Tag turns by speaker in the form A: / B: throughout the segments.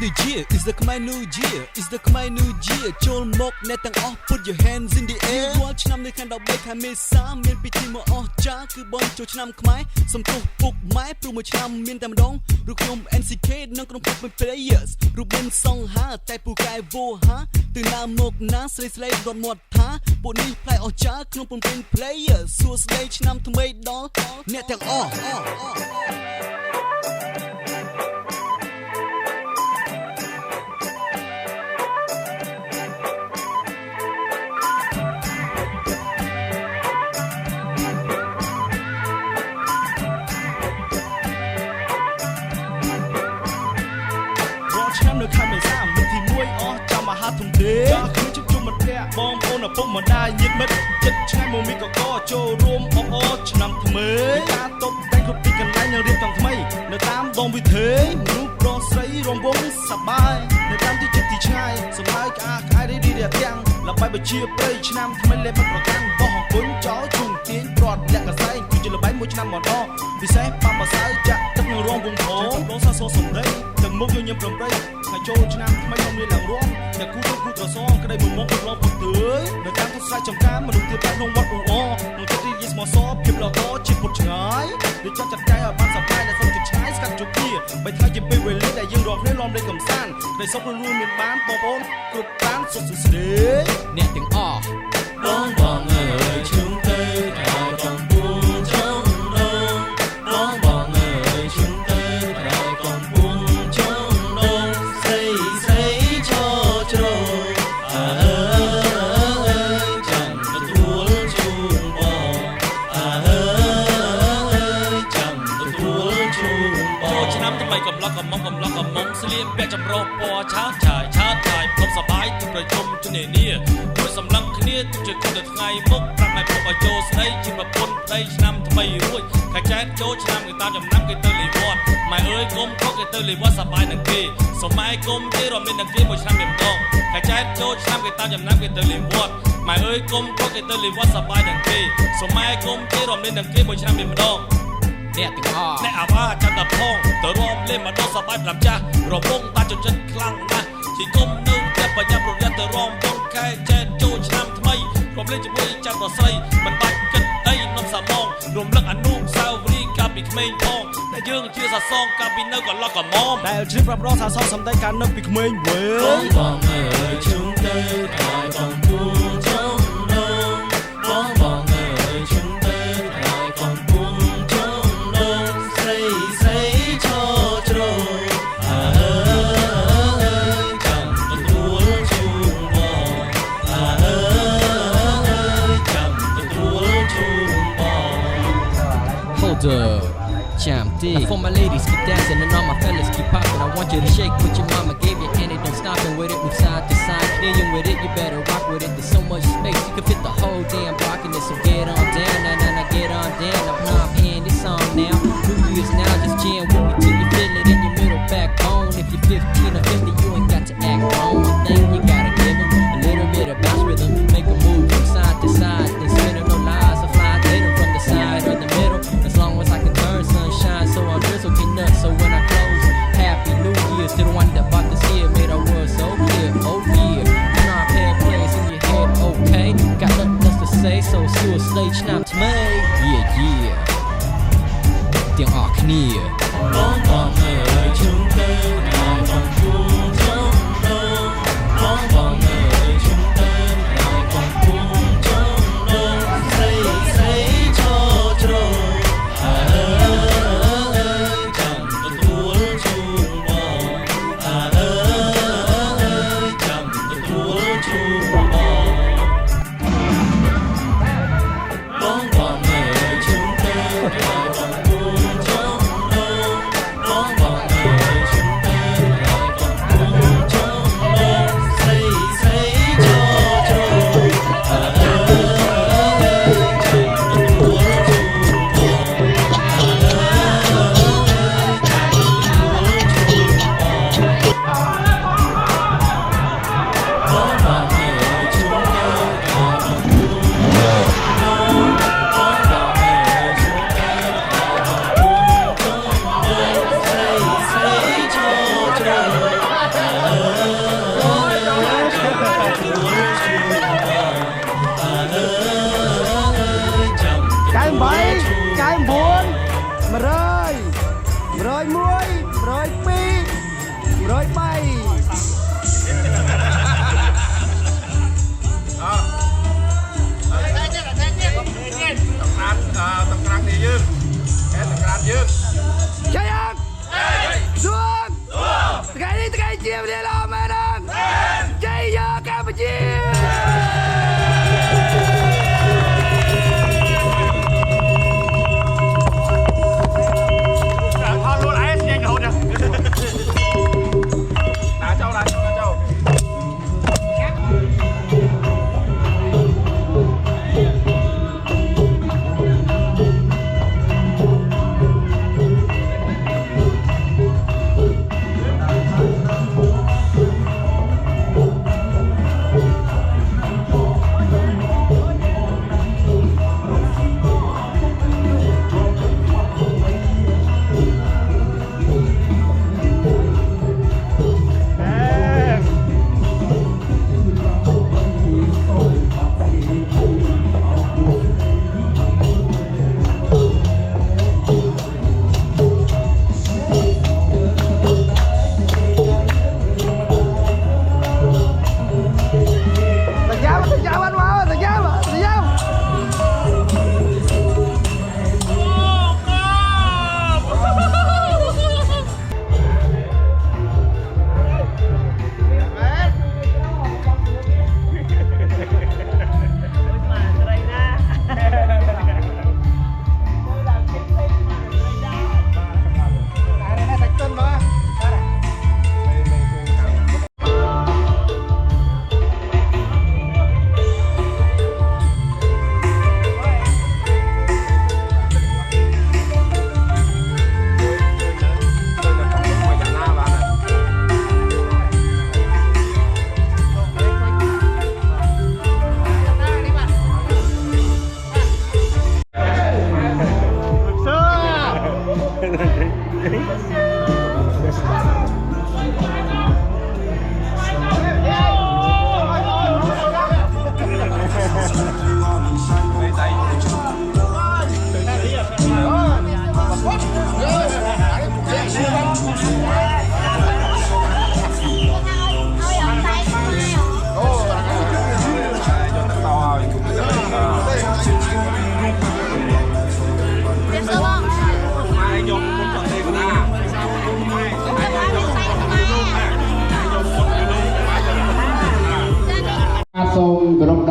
A: the year is the Khmer New Year is the Khmer New Year ចូលមកអ្នកទាំងអស់ put your hands in the air រាល់ឆ្នាំនៅខែ13ខែមេសាមានពិធីមកអស្ចារ្យគឺបន់ចូលឆ្នាំខ្មែរសំទោសពុកម៉ែព្រោះមួយឆ្នាំមានតែម្ដងរូបខ្ញុំ NCK និងក្រុមពុក players រូបមានសង្ហាតែពូកែវោហាtừណាមកណាស្រីស្រីរត់មាត់ថាពួកនេះផ្លែអស្ចារ្យក្នុងពំពេញ players សួស្ដីឆ្នាំថ្មីដល់អ្នកទាំងអស់នៅខែមេសាមានទីមួយអស់ចាំមហាធំទេចាគឺជុំជុំមិត្តភក្តិបងប្អូនឪពុកម្ដាយញាតិមិត្តចិត្តឆ្ងាយមកមីកកចូលរួមអបអរឆ្នាំថ្មីការតុបតែងគ្រប់ទីកន្លែងនៅរៀបទាំងថ្មីនៅតាមដងវិថីមនុស្សប្រុសស្រីរំវងសប្បាយនៅតាមទីចិត្តទីឆ្ងាយសម្លើយក្អាកក្អាយរីរាទាំងលបាយបជាព្រៃឆ្នាំថ្មីលេបប្រកាន់បោះអង្គុញចោលជុំទាញព្រាត់លាក់កសែងគឺជាលបាយមួយឆ្នាំម្ដងពិសេសប៉ាំបសៅចាក់ទឹកនៅរងវងផងបងសាសូសំដីទាំងមុខញញឹមប្រំប្រៃហើយចូលឆ្នាំថ្មីខ្ញុំមានឡើងរួមអ្នកគូទៅគូត្រសងក្តីមួយមកប្រឡងពុទ្ធើយនៅតាមទស្សនៈចំការមនុស្សទៀតក្នុងវត្តអ៊ូអក្នុងចិត្តរីស្មោះសរភាពល្អជាពុតឆ្ងាយដូចចាត់កាយឲ្យបានសប្បាយដែលសុខចិត្តឆ្ងាយស្កាត់ជោគគ្នាបីថាជាពេលវេលាដែលយើងរកគ្នាលំលេងកំសាន្តដែលសុខរួមមានបានបងប្អូនគ្រប់តាមសុខស្ដីអ្នកទាំងអស់បងបងអើយជុំទៅក្រៅកំពូលចង់ដងបងបងអើយជុំទៅក្រៅកំពូលចង់ដងស្រីស្រីឈរជ្រោអើយចាំទទួលជូនបងអើយចាំទទួលជូនបងឆ្នាំថ្មីកំឡុកកំមុំស្លៀកពាក់ចម្រុះពណ៌ឆើតឆាយផ្លុំសបាយទឹកប្រជុំជំនានាមួយសម្លឹងគ្នាទុកជាគុណទៅថ្ងៃមុខប្រាប់ម៉ែពុកឲ្យចូលស្ដីជាប្រពន្ធប្តីឆ្នាំថ្មីរួចខែចែកចូលឆ្នាំគេតាមចំណាំគេទៅលេវត្តម៉ែអើយគុំខកគេទៅលេវត្តសបាយនឹងគេសុំម៉ែគុំទេរំលឹកនឹងគេមួយឆ្នាំម្ដងខែចែកចូលឆ្នាំគេតាមចំណាំគេទៅលេវត្តម៉ែអើយគុំខកគេទៅលេវត្តសបាយនឹងគេសុំម៉ែគុំទេរំលឹកនឹងគេមួយឆ្នាំម្ដងអ្នកទាំងអស់អ្នកអាវ៉ាចាំតែផងទៅរួមលេងមកដល់សបាយ5ចាស់រវងតាចចិត្តខ្លាំងណាស់ជីគុំនៅតែបញ្ញាប្រយ័ត្នទៅរំបងខែចែកចូលឆ្នាំថ្មីរំលេងជាមួយចាំប្រស្រីមិនបាច់គិតអីនំសាម៉ងរំលឹកអនុស្សាវរីយ៍កាលពីក្មេងផងតែយើងជាសាសងកាលពីនៅកន្លះកមុំដែលជ្រាបប្រាប់រកសាសងសំដីកាលនៅពីក្មេងវែងបងបងអើយជុំទៅក្រោយកំពូលចង់ដងបងបងអើយជុំទៅក្រោយកំពូលចង់ដងស្រីស្រីឈរជ្រោអើយចាំទទួលជូនបងអើយចាំទទួលជូនបង Hold up Jam dig. For my ladies keep dancing and all my fellas keep popping. I want you to shake what your mama gave you and it don't stop it with it. Move side to side, clear with it. You better rock with it. There's so much space you can fit the whole damn block in it. So get on down, now get on down. I'm playing this song now. New Year's now, just jam with me till you feel it in your middle backbone. If you're 15 or 50, you ain't got to act wrong. One thing you gotta give 'em a little bit of bounce rhythm. Make a move from side to side, then spin no lies. So fly later from the side or the middle. As long as I can turn sunshine, so I'll drizzle get nuts. So when I close, Happy New Year to the one that bought this year, made our world so clear. Oh yeah, you know I've had plans in your head, okay? Got nothing else to say, so still stage now to me. Yeah, yeah. ទាំងអស់គ្នាបងបងអើយជុំទៅក្រោយកំពូលចង់ដងបងបងអើយជុំទៅក្រោយកំពូលចង់ដងស្រីស្រីឈរជ្រោអើយចាំទទួលជូនបងអើយចាំទទួលជូនបងបង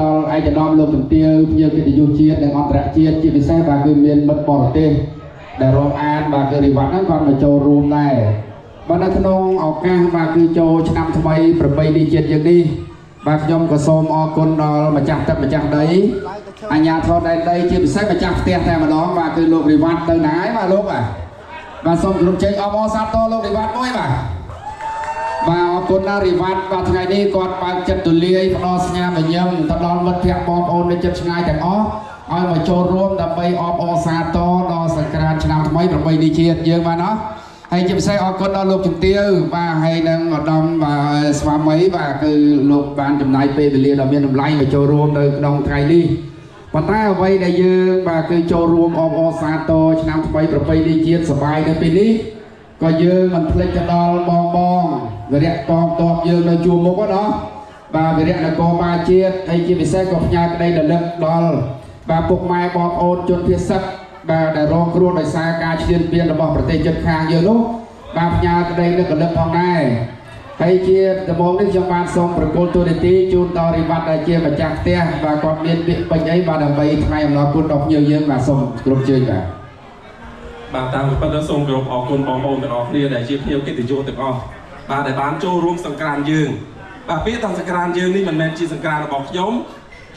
B: ដល់ឯកឧត្តមលោកជំទាវភ្ញៀវកិត្តិយសជាតិនិងអន្តរជាតិជាពិសេសបាទគឺមានមិត្តបរទេសដែលរាប់អានបាទគឺរិវត្តហ្នឹងគាត់មកចូលរួមដែរបាទនៅក្នុងឱកាសបាទគឺចូលឆ្នាំថ្មីប្រពៃណីជាតិយើងនេះបាទខ្ញុំក៏សូមអរគុណដល់ម្ចាស់ទឹកម្ចាស់ដីអាជ្ញាធរដែនដីជាពិសេសម្ចាស់ផ្ទះតែម្ដងបាទគឺលោករិវត្តទៅណាហើយបាទលោកបាទសូមគោរពជ័យអបអរសាទរលោករិវត្តមួយបាទបាទអរគុណណាស់រិវត្តបាទថ្ងៃនេះគាត់បើកចិត្តទូលាយផ្ដល់ស្ញាមញញឹមទៅដល់មិត្តភ័ក្តិបងប្អូននៅជិតឆ្ងាយទាំងអស់ឲ្យមកចូលរួមដើម្បីអបអរសាទរដល់សង្ក្រាន្តឆ្នាំថ្មីប្រពៃណីជាតិយើងបាទណោះហើយជាពិសេសអរគុណដល់លោកជំទាវបាទហើយនឹងឧត្តមបាទស្វាមីបាទគឺលោកបានចំណាយពេលវេលាដ៏មានតម្លៃមកចូលរួមនៅក្នុងថ្ងៃនេះប៉ុន្តែអ្វីដែលយើងបាទគឺចូលរួមអបអរសាទរឆ្នាំថ្មីប្រពៃណីជាតិសប្បាយនៅពេលនេះក៏យើងមិនភ្លេចទៅដល់បងវីរៈកងទ័ពយើងនៅជួរមុខណាបាទវីរៈនគរបាលជាតិហើយជាពិសេសក៏ផ្ញើក្តីរលឹកដល់បាទពុកម៉ែបងប្អូនជនភៀសសិទ្ធបាទដែលរងគ្រោះដោយសារការឈ្លានពានរបស់ប្រទេសជិតខាងយើងនោះបាទផ្ញើក្តីរលឹកផងដែរហើយជាដំបូងនេះខ្ញុំបានសូមប្រគល់ទូរនីតិជូនដល់រិវត្តដែលជាម្ចាស់ផ្ទះបាទគាត់មានពាក្យពេចន៍អីបាទដើម្បីថ្លែងអំណរគុណដល់ភ្ញៀវយើងបាទសូមគ្រប់ជើញបាទ
C: តាមពិតទៅសូមគោរពអរគុណបងប្អូនទាំងអស់គ្នាដែលជាភ្ញៀវកិត្តិយសទាំងអស់បាទដែលបានចូលរួមសង្ក្រាន្តយើងបាទពាក្យថាសង្ក្រាន្តយើងនេះមិនមែនជាសង្ក្រាន្តរបស់ខ្ញុំ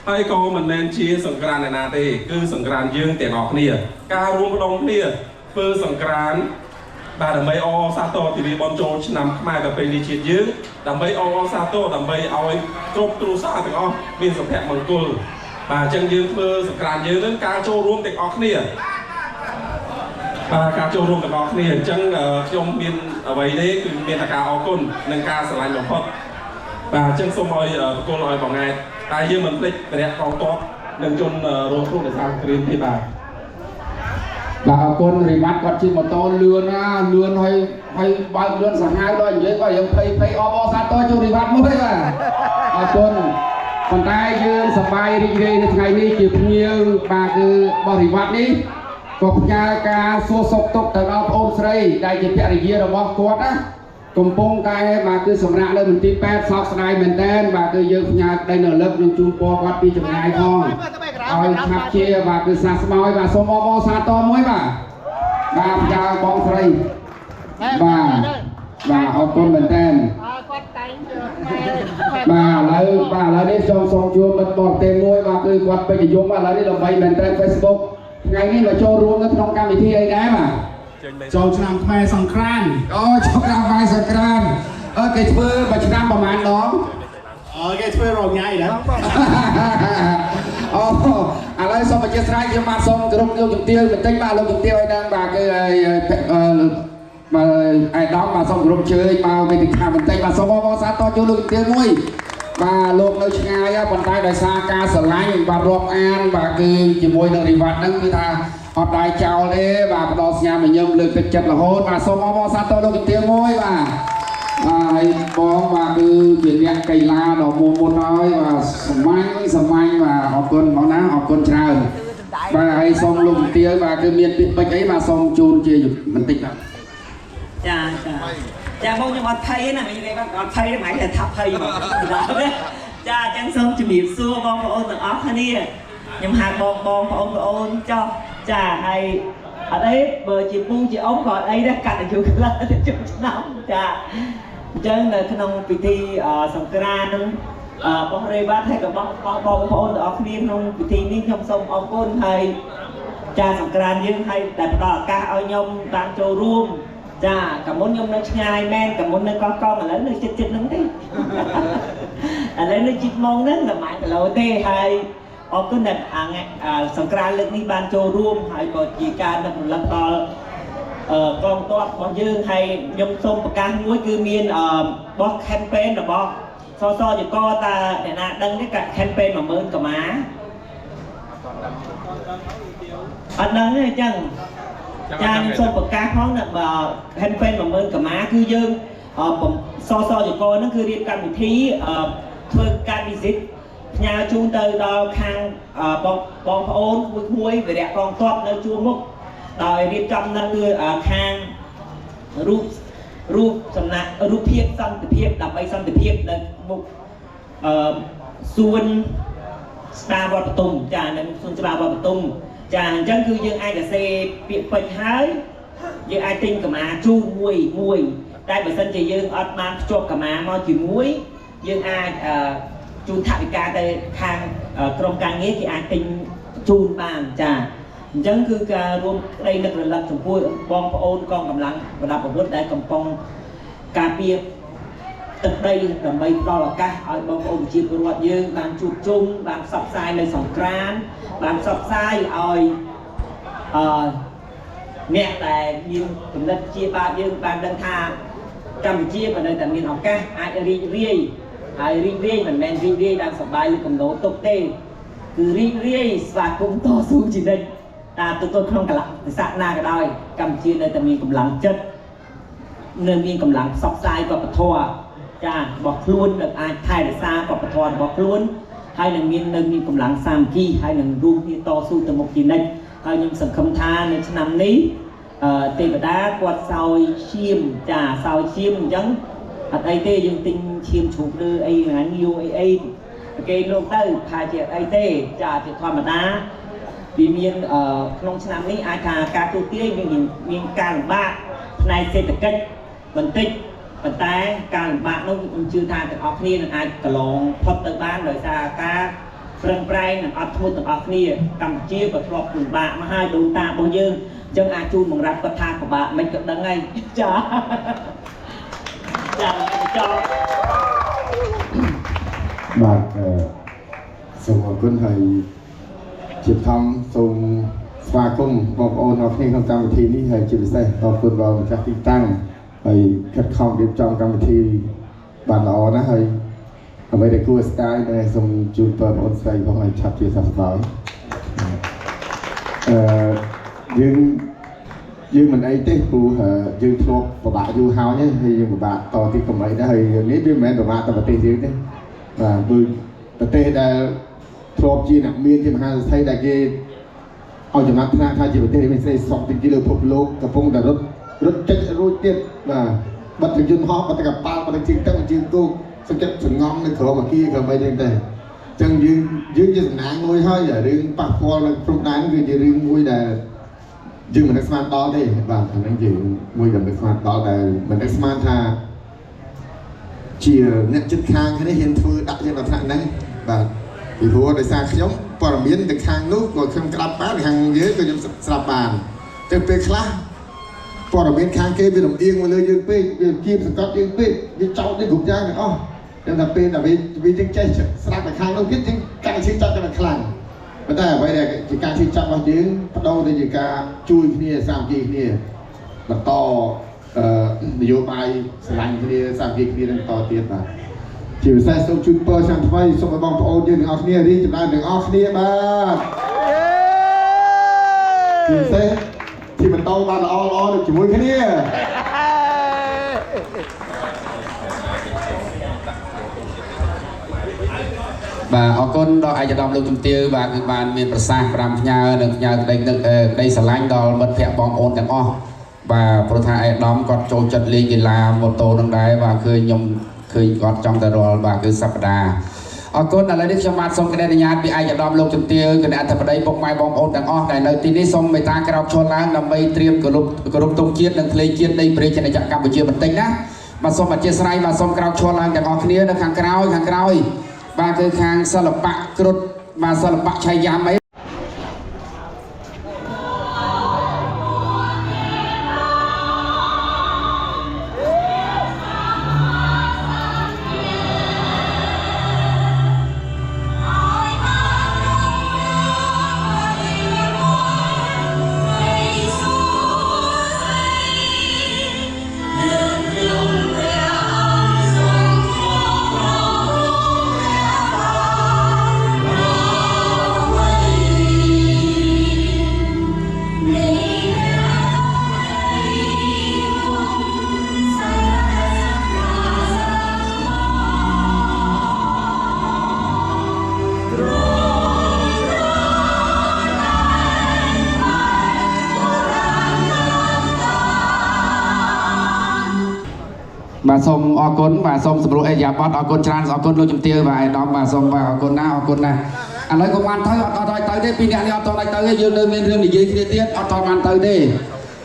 C: ហើយក៏មិនមែនជាសង្ក្រាន្តណាទេគឺសង្ក្រាន្តយើងទាំងអស់គ្នាការរួមម្ដងគ្នាធ្វើសង្ក្រាន្តបាទដើម្បីអបអរសាទរទិវាបុណ្យចូលឆ្នាំខ្មែរប្រពៃណីជាតិយើងដើម្បីអបអរសាទរដើម្បីឲ្យគ្រប់គ្រួសារទាំងអស់មានសុភមង្គលបាទអញ្ចឹងយើងធ្វើសង្ក្រាន្តយើងនឹងការចូលរួមទាំងអស់គ្នាបាទការចូលរួមទាំងអស់គ្នាអញ្ចឹងខ្ញុំមានអ្វីទេគឺមានតែការអរគុណនិងការស្រឡាញ់បំផុតបាទអញ្ចឹងសូមឲ្យប្រគល់ឲ្យបងឯងតែយើងមិនភ្លេចបរិយាកងទ័ពនិងជនរងគ្រោះដោយសារគ្រានេះបាទ
B: បាទអរគុណរិវត្តគាត់ជិះម៉ូតូលឿនណាលឿនហើយបើកលឿនសាហាវដល់និយាយក៏យើងភ័យអបអរសាទរជូនរិវត្តមួយបាទអរគុណប៉ុន្តែយើងសប្បាយរីករាយនៅថ្ងៃនេះជាភ្ញៀវបាទគឺបរិវត្តនេះក៏ផ្ញើការសួរសុខទុក្ខទៅដល់ប្អូនស្រីដែលជាភរិយារបស់គាត់ណាកំពុងតែបាទគឺសម្រាប់នៅមន្ទីរពេទ្យសោកស្ដាយមែនតើបាទគឺយើងផ្ញើក្តីនៅលឹកនឹងជូនពរគាត់ពីចម្ងាយផងឲ្យឆាប់ជាបាទគឺសះស្បើយបាទសូមអបអរសាទរមួយបាទផ្ញើបងស្រីបាទអរគុណមែនតើ
D: គាត់តែង
B: បាទឥឡូវនេះសូមជួបមិត្តបរទេសមួយបាទគឺគាត់ពេញនិយមឥឡូវនេះដើម្បីមែនតើ Facebook ថ្ងៃនេះមកចូលរួមនៅក្នុងកម្មវិធីអីដែរបាទ
D: ចូលឆ្នាំខ្មែរសង្ក្រាន្ត
B: អូចូលឆ្នាំខ្មែរសង្ក្រាន្តគេធ្វើមួយឆ្នាំប្រហែលដង
D: គេធ្វើរងញ៉ៃដែរ
B: អូឥឡូវសូមអធិស្ឋានខ្ញុំបាទសូមគោរពលោកជំទាវបន្តិចបាទលោកជំទាវឲ្យដឹងបាទគឺអាយដាមបាទសូមគោរពជើញមកវេទិកាបន្តិចបាទសូមអបអរសាទរជូនលោកជំទាវមួយបាទលោកនៅឆ្ងាយប៉ុន្តែដោយសារការស្រឡាញ់បាទរាប់អានបាទគឺជាមួយនឹងរិវត្តហ្នឹងគឺថាអត់ដែរចោលទេបាទផ្ដល់ស្ញាមញញឹមលើកទឹកចិត្តរហូតបាទសូមអបអរសាទរលោកជំទាវមួយបាទហើយបងបាទគឺជាអ្នកកីឡាដ៏មុនហើយបាទសម្ាញ់បាទអរគុណបងណាអរគុណច្រើនបាទហើយសូមលោកជំទាវបាទគឺមានពាក្យពេចន៍អីបាទសូមជូនជាបន្តិចបាទ
E: ចាបងខ្ញុំអត់ភ័យណានិយាយបាទអត់ភ័យទេហ្មងតែថាភ័យមកចាអញ្ចឹងសូមជំរាបសួរបងប្អូនទាំងអស់គ្នាខ្ញុំហៅបងប្អូនចោះចាហើយអត់អីបើជាពូជាអ៊ំក៏អត់អីដែរកាត់អាយុខ្លះទៅជុំឆ្នាំចាអញ្ចឹងនៅក្នុងពិធីសង្ក្រាន្តនឹងបងរេវ៉ាត់ហើយក៏បងប្អូនទាំងអស់គ្នាក្នុងពិធីនេះខ្ញុំសូមអរគុណហើយចាសង្ក្រាន្តយើងហើយដែលផ្ដល់ឱកាសឲ្យខ្ញុំបានចូលរួមចាកាលមុនខ្ញុំនៅឆ្ងាយមែនកាលមុននៅកោះកុងឥឡូវនៅជិតហ្នឹងទេឥឡូវនៅជិតម៉ោងហ្នឹងតែ1គីឡូទេហើយអរគុណដែលសង្ក្រាន្តលើកនេះបានចូលរួមហើយក៏ជាការនឹករលឹកដល់កងទ័ពរបស់យើងហើយខ្ញុំសូមប្រកាសមួយគឺមានបោះ campaign របស់សសជកតាអ្នកណាដឹងទេ campaign 10000កម៉ាអត់ដឹងទេអញ្ចឹងចាខ្ញុំសូមប្រកាសផងណាcampaign 10000កម៉ាគឺយើងសសជកហ្នឹងគឺរៀបកម្មវិធីធ្វើការ visit ផ្ញើជូនទៅដល់ខាងបងប្អូនមួយវីរៈកងទ័ពនៅជួរមុខដោយរៀបចំនៅខាងរូបសំណាក់រូបភាពសន្តិភាពដើម្បីសន្តិភាពនៅមុខសួន ba vọt tùng chả nên xuân ba vọt tùng chả chẳng cứ dương ai cả xe bị bệnh hái dương ai tinh cả má chu mùi tại bởi sân chỉ dương ọt mang cho cả má mà chỉ muối dương ai chu thả bị ca đây khang trong càng nghĩa thì ai tinh chun bàn chả chẳng cứ rùm đây lực là chủng vui bong ôn con cầm lăng và đạp vào bước đây cầm bong cà bia từ đây là mấy đo là ca ở bong ôn chia của luật dương bàn chụp chung bàn sọc sai lên sòng cran bàn sọc sai ơi mẹ tại nhưng chúng ta chia ba dương bàn đơn tha Campuchia và nơi tầm miền học ca ai ri mình men ri đang sập bài cầm nổ tục tê cứ ri và cũng to su chỉ đây tụi tôi không cả lặng sạn na cả đôi Campuchia nơi tầm miền cầm lặng chất nơi miền cầm lặng sọc sai và bật thua cha bọc luôn được ai thay được xa và bật thua bọc luôn hai lần miền nơi miền cầm lặng sam ki hai lần ru miền to su từ một chỉ đây hai những sản phẩm tha nơi năm ní tê và đá quạt soi chiêm trà soi chiêm giống ở đây tê dương tinh chiêm chụp đưa ai là nhiều ai cái lông tới thay chuyện ai tê trà thì thoa mà đá vì miền trong năm ní ai thà cá tu tía miền càng bạc này sẽ được cách bình tích bình tay càng bạc nó chưa tha được học niên ai cả lồng phật tới ban rồi xa cá rừng prai là ấp thua từ ấp niên cầm chia và thọp cùng bạc mà hai đối ta bao nhiêu chân ai chu mong rap có tha của bạn mấy cực đắng ngay chả cho
B: បាទសូមអរគុណហើយជាធម្មសូមស្វាគមន៍បងប្អូនអរគ្នាក្នុងកម្មវិធីនេះហើយជាពិសេសអរគុណដល់ម្ចាស់ទីតាំងហើយខិតខំរៀបចំកម្មវិធីបានល្អណាស់ហើយអ្វីដែលគួរស្ដាយដែលសូមជូនបងប្អូនស្រីផងឲ្យឆាប់ជាសះស្បើយយើងមិនអីទេព្រោះយើងធ្លាប់ពិបាកយូរហើយហើយយើងពិបាកតទីកម្រិតដែរហើយនេះវាមិនមែនពិបាកតែប្រទេសយើងទេបាទគឺប្រទេសដែលធ្លាប់ជាអ្នកមានជាមហាសទ្ធិដែលគេឲ្យចំណាត់ថ្នាក់ថាជាប្រទេសមានសេរីសុខទីលើពិភពលោកកំពុងតែរត់ចេញរួចទៀតបាទបាត់ទៅយន្តហោះបាត់ទៅកប៉ាល់បាត់ទៅជើងទឹកជើងគោកសង្កេតសងំនៅក្រោមអគារក៏មិនទេអញ្ចឹងយើងជាសំណាងមួយហើយរឿងប៉ះពាល់នៅព្រំដែនគឺជារឿងមួយដែលយើងមិននឹកស្មានដល់ទេបាទអាហ្នឹងយើងមួយដែលមិនស្មានដល់ដែលមិននឹកស្មានថាជាអ្នកចិត្តខាងគ្នាហ៊ានធ្វើដាក់យើងដល់ថ្នាក់ហ្នឹងបាទពីព្រោះដោយសារខ្ញុំព័ត៌មានទៅខាងនោះក៏ខ្ញុំក្តាប់បានខាងយើងក៏ខ្ញុំស្រាប់បានទៅពេលខ្លះព័ត៌មានខាងគេវាលំអៀងមកលើយើងពេកវាគៀបសង្កត់យើងពេកវាចោតនេះគ្រប់យ៉ាងទាំងអស់តែពេលដែលវាយើងចេះស្រាប់តែខាងនោះគេយើងកាន់ឈឺចាប់តែខ្លាំងប៉ុន្តែអ្វីដែលជាការឈឺចាប់របស់យើងបដូរទៅជាការជួយគ្នាសាមគ្គីគ្នាបន្តនយោបាយស្រឡាញ់គ្នាសាមគ្គីគ្នានឹងបន្តទៀតបាទជាពិសេសសូមជូនពរឆ្នាំថ្មីសូមឲ្យបងប្អូនយើងទាំងអស់គ្នារីកចម្រើនទាំងអស់គ្នាបាទជាពិសេសที่มันโตបានល្អៗជាមួយគ្នាបាទអរគុណដល់អាយដាមលោកជំទាវបាទគឺបានមានប្រសាសន៍5ផ្ញើនិងផ្ញើក្តីស្រឡាញ់ដល់មិត្តភ័ក្តិបងប្អូនទាំងអស់បាទព្រោះថាអាយដាមគាត់ចូលចិត្តលេងកីឡាម៉ូតូនឹងដែរបាទឃើញខ្ញុំឃើញគាត់ចង់តែរាល់បាទគឺសប្តាហ៍អរគុណឥឡូវនេះខ្ញុំបាទសូមគណនាញ្ញាតពីអាយដាមលោកជំទាវគណៈអធិបតីពុកម៉ែបងប្អូនទាំងអស់ដែលនៅទីនេះសូមមេត្តាក្រោកឈរឡើងដើម្បីត្រៀមគោរពទង់ជាតិនិងភ្លេងជាតិនៃប្រជាជនកម្ពុជាបន្តិចណាបាទសូមអធិស្ឋានបាទសូមក្រោកឈរឡើងទាំងអស់គ្នានៅខាងក្រោយបាទគឺខាងសិល្បៈគ្រុឌបាទសិល្បៈឆៃយ៉ាំអីបាទសូមអ อกุนมาส่งสำรวจไอ้ยาบอสอกุนชานอกุนลูกจุ่มเตี้ยมาไอ้น้องมาส่งมาอกุนนะอะไรก็มันเท่าอดเตยได้ปีนี้อดเตยยืนเลยมีเรื่องดีๆที่เตี้ยอดมันเตยได้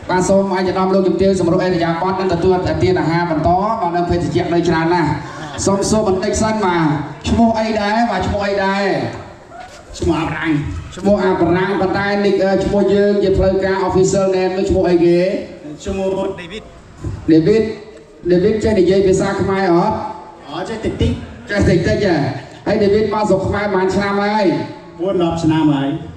B: มาส่งไอ้ยาน้องลูกจุ่มเตี้ยสำรวจไอ้ยาบอสนั่นตัวเตี้ย5บรรท้อมาเดินเพชรเจียเลยชานนะส่งโซ่บันเด็กสั้นมาชั่วโมงไอ้ได้มาชั่วโมงไอ้ได้
D: ชั่วโมงอะไร
B: ชั่วโมงอาบรังปัตตานีชั่วโมงยืนจะเพลิงการออฟฟิเซอร์แนมชั่วโมงไอ้เก๋
D: ชั่วโมงเดวิด
B: เดวิดใช่ดิเย่ภาษาขมายเหรอ
D: อ๋อจะติดติ๊ก
B: ใช่ติดได้จ้ะให้เดวิดมาสกขมายมันชนะไหม
D: วนรอบชนะไหม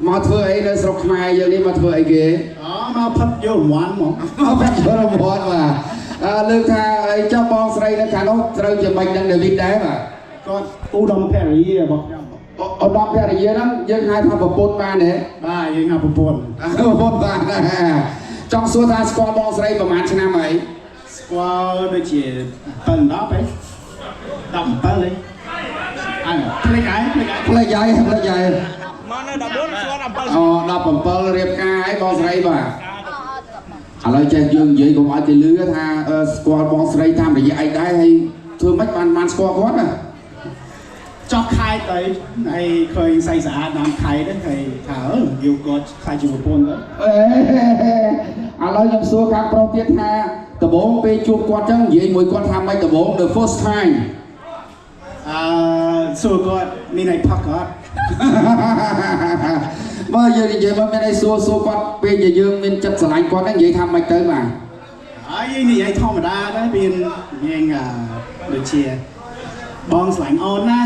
B: มาเถื่อไอ้ในสกขมายอย่างนี้มาเถื่อไอ้เก๋
D: อ๋อมาพับโยนหวานหมอ
B: เอาไปเชื่อมบอลมาเรื่องท่าไอ้เจ้าบอลใส่ในฐานะเราจะไปดังเดวิดได้ป่ะ
D: ก็อูดอมแพรี่บอก
B: เอาดอกแพร่เยอะนั้นยังให้ทำประปุนมาเนี่ย
D: บ้ายังเอาปน
B: ประปุนมาจ้องสัวทาสกอร์บอลใส่ประมาณชนะไหม
D: สควอตด้วยเจี๋ยเปิลđóไปดำเปิลเลยอันเลยไง
B: เลยใหญ่เลยใหญ่
A: Mana dah bon suara dampal.
B: อ๋อดอกผมเปิลเรียบกายบอลใส่ป่ะอะไรจะยืนยืนผมเอาจะเลือท่าสกอร์บอลใส่ทำอะไรยังไงได้ให้เธอไม่มันสกอร์ก่อนอ่ะ
D: cho khai tới này khơi say xả làm khai đến thầy thở nhiều có khai chịu một pôn đó
B: ឥឡូវខ្ញុំសួរខាងប្រុសទៀតថាដំបូងពេលជួបគាត់ចឹងនិយាយមួយគាត់ថាមិនដំបូង the first time
D: xua con mi này phật con
B: បើយើងនិយាយមកមានអីសួរគាត់ពេលយើងមានចិត្តស្រឡាញ់គាត់ហ្នឹងនិយាយថាមិនទៅបាទ
D: ấy như vậy thong mà đa đó bên nghe được chia bong sảnh on na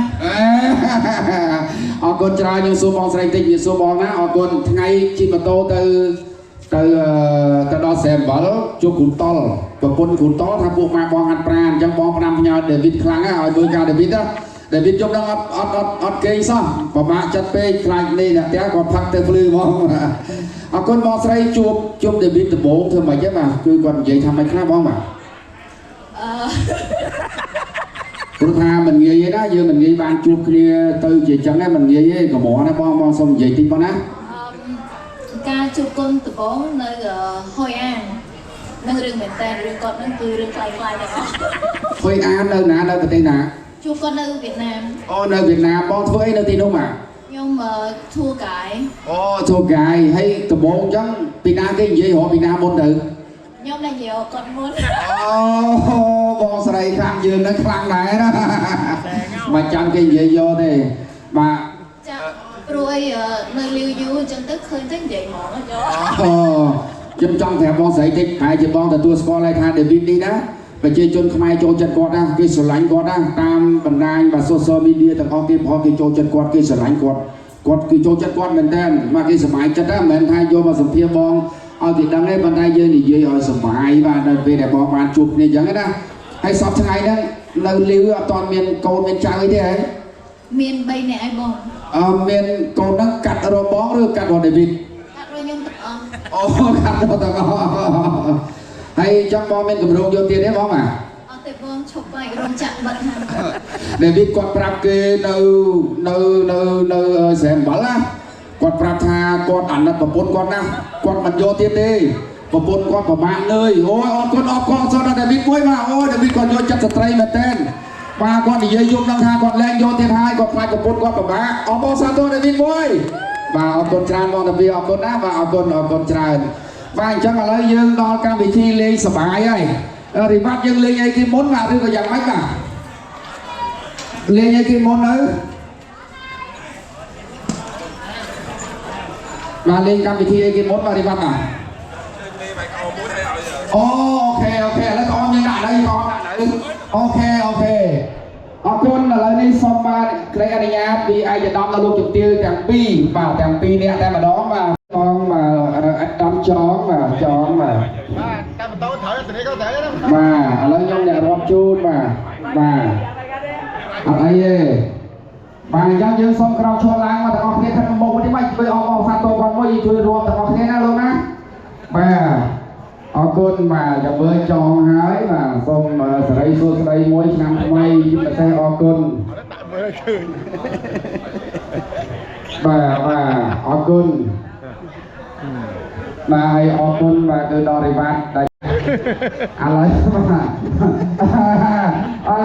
B: អរគុណច្រើនខ្ញុំសួរបងស្រីតិចវាសួរបងណាអរគុណថ្ងៃជិះម៉ូតូទៅដល់សេមបលជួបគ្រូតលប្រពន្ធគ្រូតលថាពួកម៉ាបងហាត់ប្រាណអញ្ចឹងបងផ្ដាំផ្ញើដេវីតខ្លាំងហើយឲ្យមើលការដេវីតណាដេវីតជប់ដល់អត់គេងសោះប្រមាថចិត្តពេកខ្លាចនេះអ្នកផ្ទះគាត់ផឹកទៅភ្លឺហ្មងអរគុណបងស្រីជួបដេវីតដំបូងធ្វើម៉េចទេបាទគឺគាត់និយាយថាម៉េចខ្លះបងបាទព្រោះថាមិនងាយទេណាយើងមិនងាយបានជួបគ្នាទៅជាចឹងដែរមិនងាយទេកម្រណាបងសូមនិយាយតិចបងណា
F: ការជួបគុណដំបូងនៅហុយអាននឹងរឿងមែនតើរឿងគាត់នឹងគឺរឿងខ្លាំងៗទាំងអស់
B: ហុយអាននៅណានៅប្រទេសណា
F: ជួបគាត់នៅវៀតណាម
B: អូនៅវៀតណាមបងធ្វើអីនៅទីនោះបាទ
F: ខ្ញុំធួកាយ
B: អូធួកាយហើយដំបូងចឹងពីណាគេនិយាយរកពីណាមុនទៅ
F: ខ្ញុំតែនិយាយគាត់មុន
B: អូបងស្រីខាងយើងនឹងខ្លាំងដែរណាមិនចាំគេនិយាយយកទេបាទ
F: ចាព្រោះអីនៅលីវយូអញ្ចឹងទៅឃើញទៅនិយាយហ្មងយោ
B: អូខ្ញុំចង់ប្រាប់បងស្រីតិចហើយជាបងទទួលស្គាល់ហើយថាដេវីតនេះណាប្រជាជនខ្មែរចូលចិត្តគាត់ណាគេស្រឡាញ់គាត់ណាតាមបណ្ដាញបាទ social media ទាំងអស់គេព្រោះគេចូលចិត្តគាត់គេស្រឡាញ់គាត់គឺចូលចិត្តគាត់មែនតើមកគេសប្បាយចិត្តណាមិនមែនថាយកមកសម្ភារបងឲ្យគេដឹងទេប៉ុន្តែយើងនិយាយឲ្យសប្បាយបាទនៅពេលដែលបងបានជួបគ្នាអញ្ចឹងណាហើយសពថ្ងៃហ្នឹងនៅលីវអត់ទាន់មានកូនមានចៅអីទេហ៎
F: មាន3នាក់ឯងបង
B: មានកូនហ្នឹងកាត់របងឬកាត់រដេវីត
F: កាត់រខ្ញុំទាំងអស់
B: អូកាត់រទាំងអស់ហើយចង់បងមានកម្រងយកទៀតទេបងបាទ
F: អត់ទេបងឈប់បាយរងចាក់បិទហាម
B: ដេវីតគាត់ប្រាប់គេនៅសែមបលណាគាត់ប្រាប់ថាគាត់អាណិតប្រពន្ធគាត់ណាគាត់មិនយកទៀតទេប្រពន្ធគាត់ប្រមាថលើយអូយអរគុណសូមដល់ដេវីតមួយបាទអូយដេវីតគាត់យកចិត្តស្ត្រីមែនតើបាទគាត់និយាយយប់ដល់ថាគាត់លែងយកទៀតហើយគាត់ខ្លាចប្រពន្ធគាត់ពិបាកអរបងសាទរដេវីតមួយបាទអរគុណច្រើនបងតាពីអរគុណណាបាទអរគុណច្រើនបាទអញ្ចឹងឥឡូវយើងដល់កម្មវិធីលេងសប្បាយហើយរីវ៉ាត់យើងលេងអីគេមុនបាទឬក៏យ៉ាងម៉េចបាទលេងអីគេមុនទៅបាទលេងកម្មវិធីអីគេមុនបាទរីវ៉ាត់បាទអូខេឥឡូវបងយើងដាក់នៅអូខេអរគុណឥឡូវនេះសូមបាទក្រីអនុញ្ញាតពីឯកឧត្តមដល់លោកជំទាវទាំងពីរបាទទាំងពីរនាក់តែម្ដងបាទបងបាទអត្តមចងបាទចងបាទ
D: តែម៉ូតូត្រូវទៅនេះក៏ត្រូវណា
B: បាទឥឡូវខ្ញុំអ្នករាប់ជូនបាទអត់អីទេបាទអញ្ចឹងយើងសូមក្រោកឈរឡើងមកទាំងអស់គ្នាខាងមុខនេះមិនជួយអបអរសាទរគាត់មួយជួយរួមទាំងអស់គ្នាណាលោកណាបាទអរគុណបាទចាំមើលចងហើយបាទសូមសេរីសួស្តីមួយឆ្នាំថ្មីពិសេសអរគុណ
D: ដាក់មើលឃើញ
B: បាទអរគុណបាទហើយអរគុណបាទគឺដល់រីវ៉ាត់ដែលឥឡូវបាទ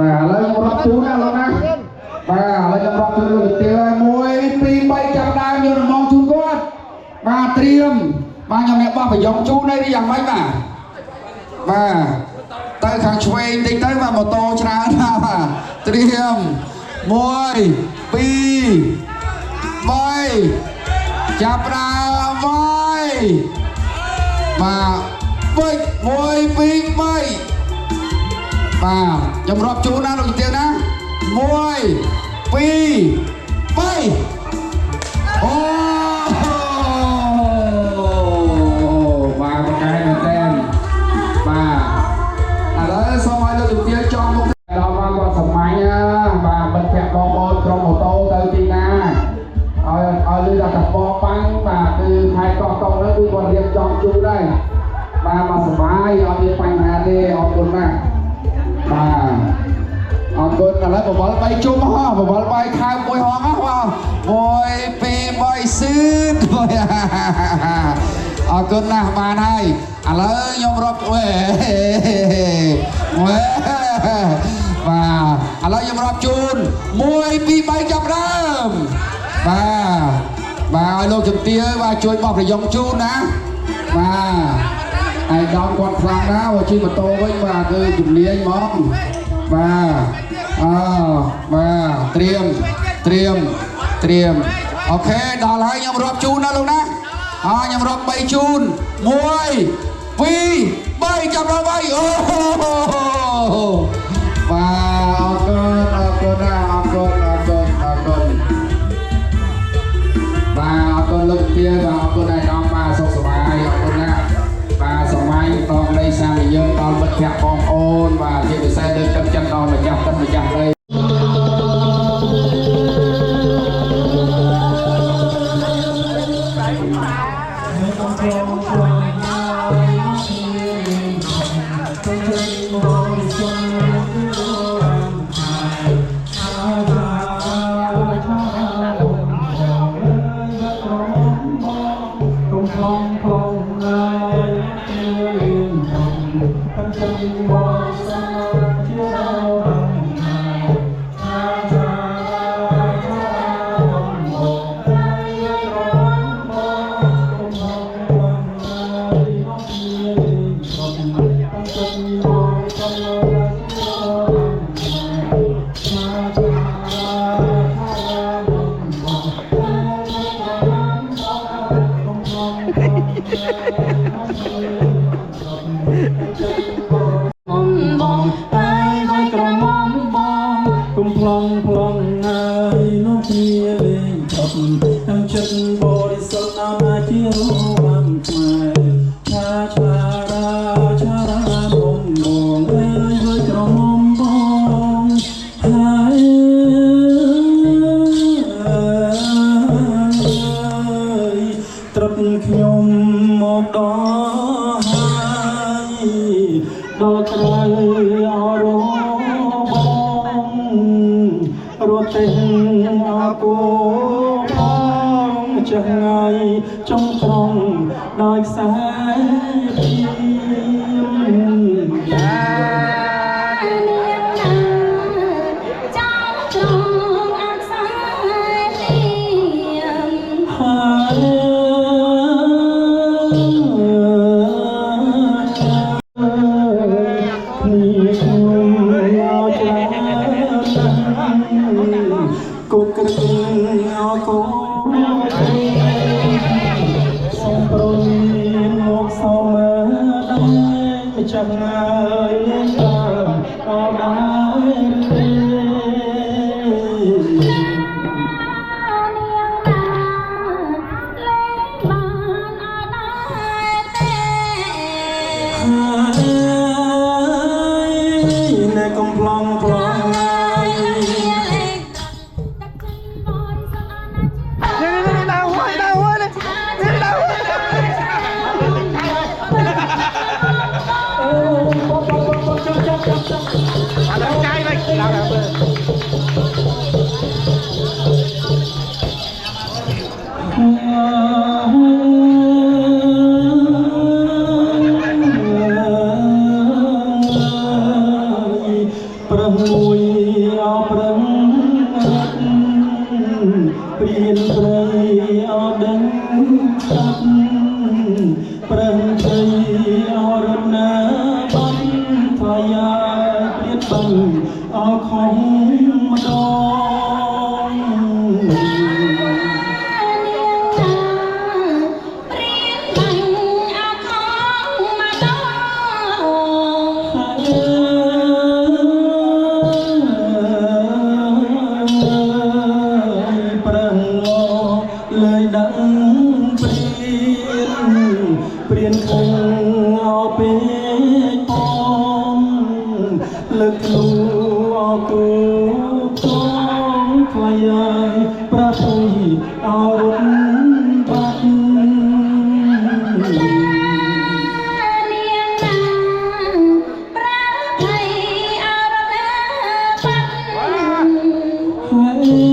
B: បាទឥឡូវខ្ញុំរាប់ជូនណាលោកណាបាទឥឡូវខ្ញុំរាប់ជូនលោកទាវ1 2 3ចាប់ដើមយករំងជូនគាត់បាទត្រៀមបាទខ្ញុំអ្នកបោះប្រយ៉ងជូននេះយ៉ាងម៉េចបាទទៅខាងឆ្វេងតិចទៅបាទម៉ូតូច្រើនណាស់បាទត្រៀម1 2 3ចាប់ដើមវាយបាទពេច1 2 3បាទខ្ញុំរាប់ជូនណាលោកទាវណា1 2 3អូបាទប្រកែកមែនតើបាទឥឡូវសូមឲ្យលោកទាវចង់មុខដល់មកគាត់សម័យបាទមិត្តភក្តិបងប្អូនក្រុមម៉ូតូទៅទីណាឲ្យលឺថាបបបាំងបាទគឺខែកោះកុងនោះគឺគាត់រៀបចំជូនដែរបាទមកសុបាយអត់មានបញ្ហាទេអរគុណណាស់បាទអរគុណឥឡូវបវល3ជុំហ៎បវល3ខើមួយហងហ៎បាទ1 2 3ស៊ឺតអរគុណណាស់បានហើយឥឡូវខ្ញុំរាប់បាទឥឡូវខ្ញុំរាប់ជូន1 2 3ចាប់ដើមបាទឲ្យលោកជំទាវបាទជួយបោះប្រយ៉ងជូនណាបាទហើយដល់គាត់ខ្លាំងណាស់បើជិះម៉ូតូវិញបាទគឺជំនាញហ្មងបាទបាទត្រៀមអូខេដល់ហើយខ្ញុំរាប់ជូនណាលោកណាខ្ញុំរាប់3ជូន1 2 3ចាប់ដល់3អូបាទអរគុណណាស់អរគុណបាទអរគុណលោកទាវបាទអរគុណឯកឧត្តមបាទសុខសប្បាយអរគុណណាស់បាទសម័យតងដីសាមយើងដល់មិត្តភក្តិបងប្អូនបាទជាពិសេសលើកទឹកចិត្តដល់ម្ចាស់ទឹកម្ចាស់ដី
G: Oh ព្រៀនព្រៃអត់ដឹងស្ដាប់ប្រឹងជ័យអរណាបាត់ថ្លៃព្រៀនបាញ់អរខំម្ដង lời đắng priên không ao bê con lực lù ao tu con phai ai pra thầy ao run bắt Hãy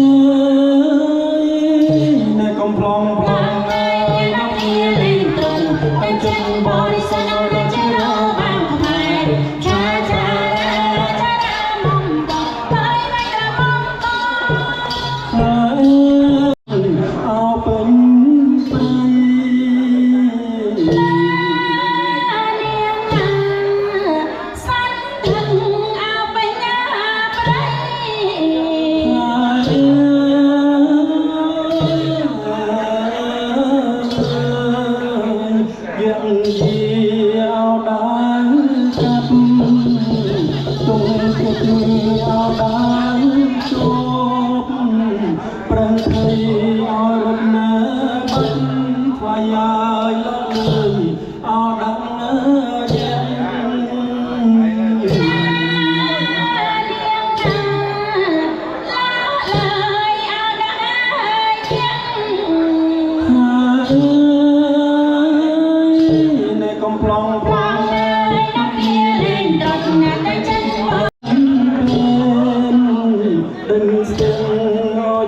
G: subscribe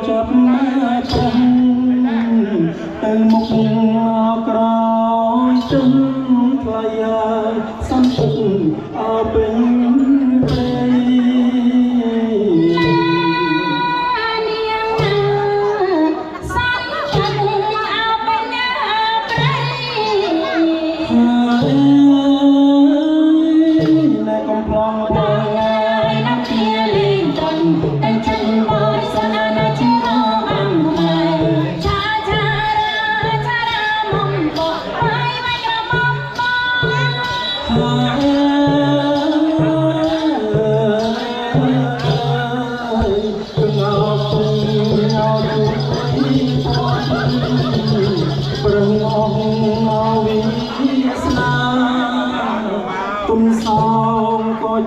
G: cho kênh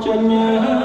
G: Ghiền Mì Gõ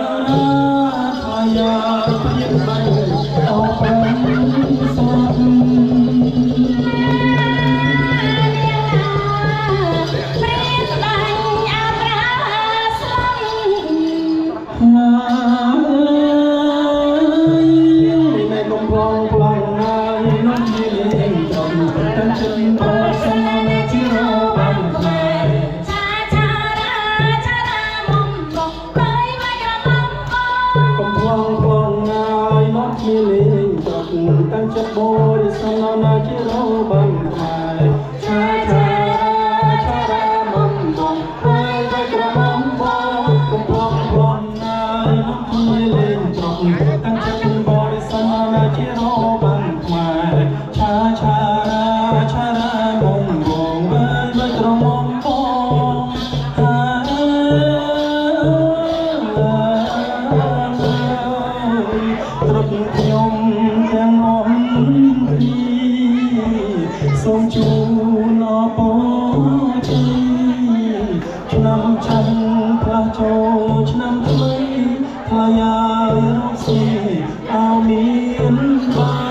G: để không bỏ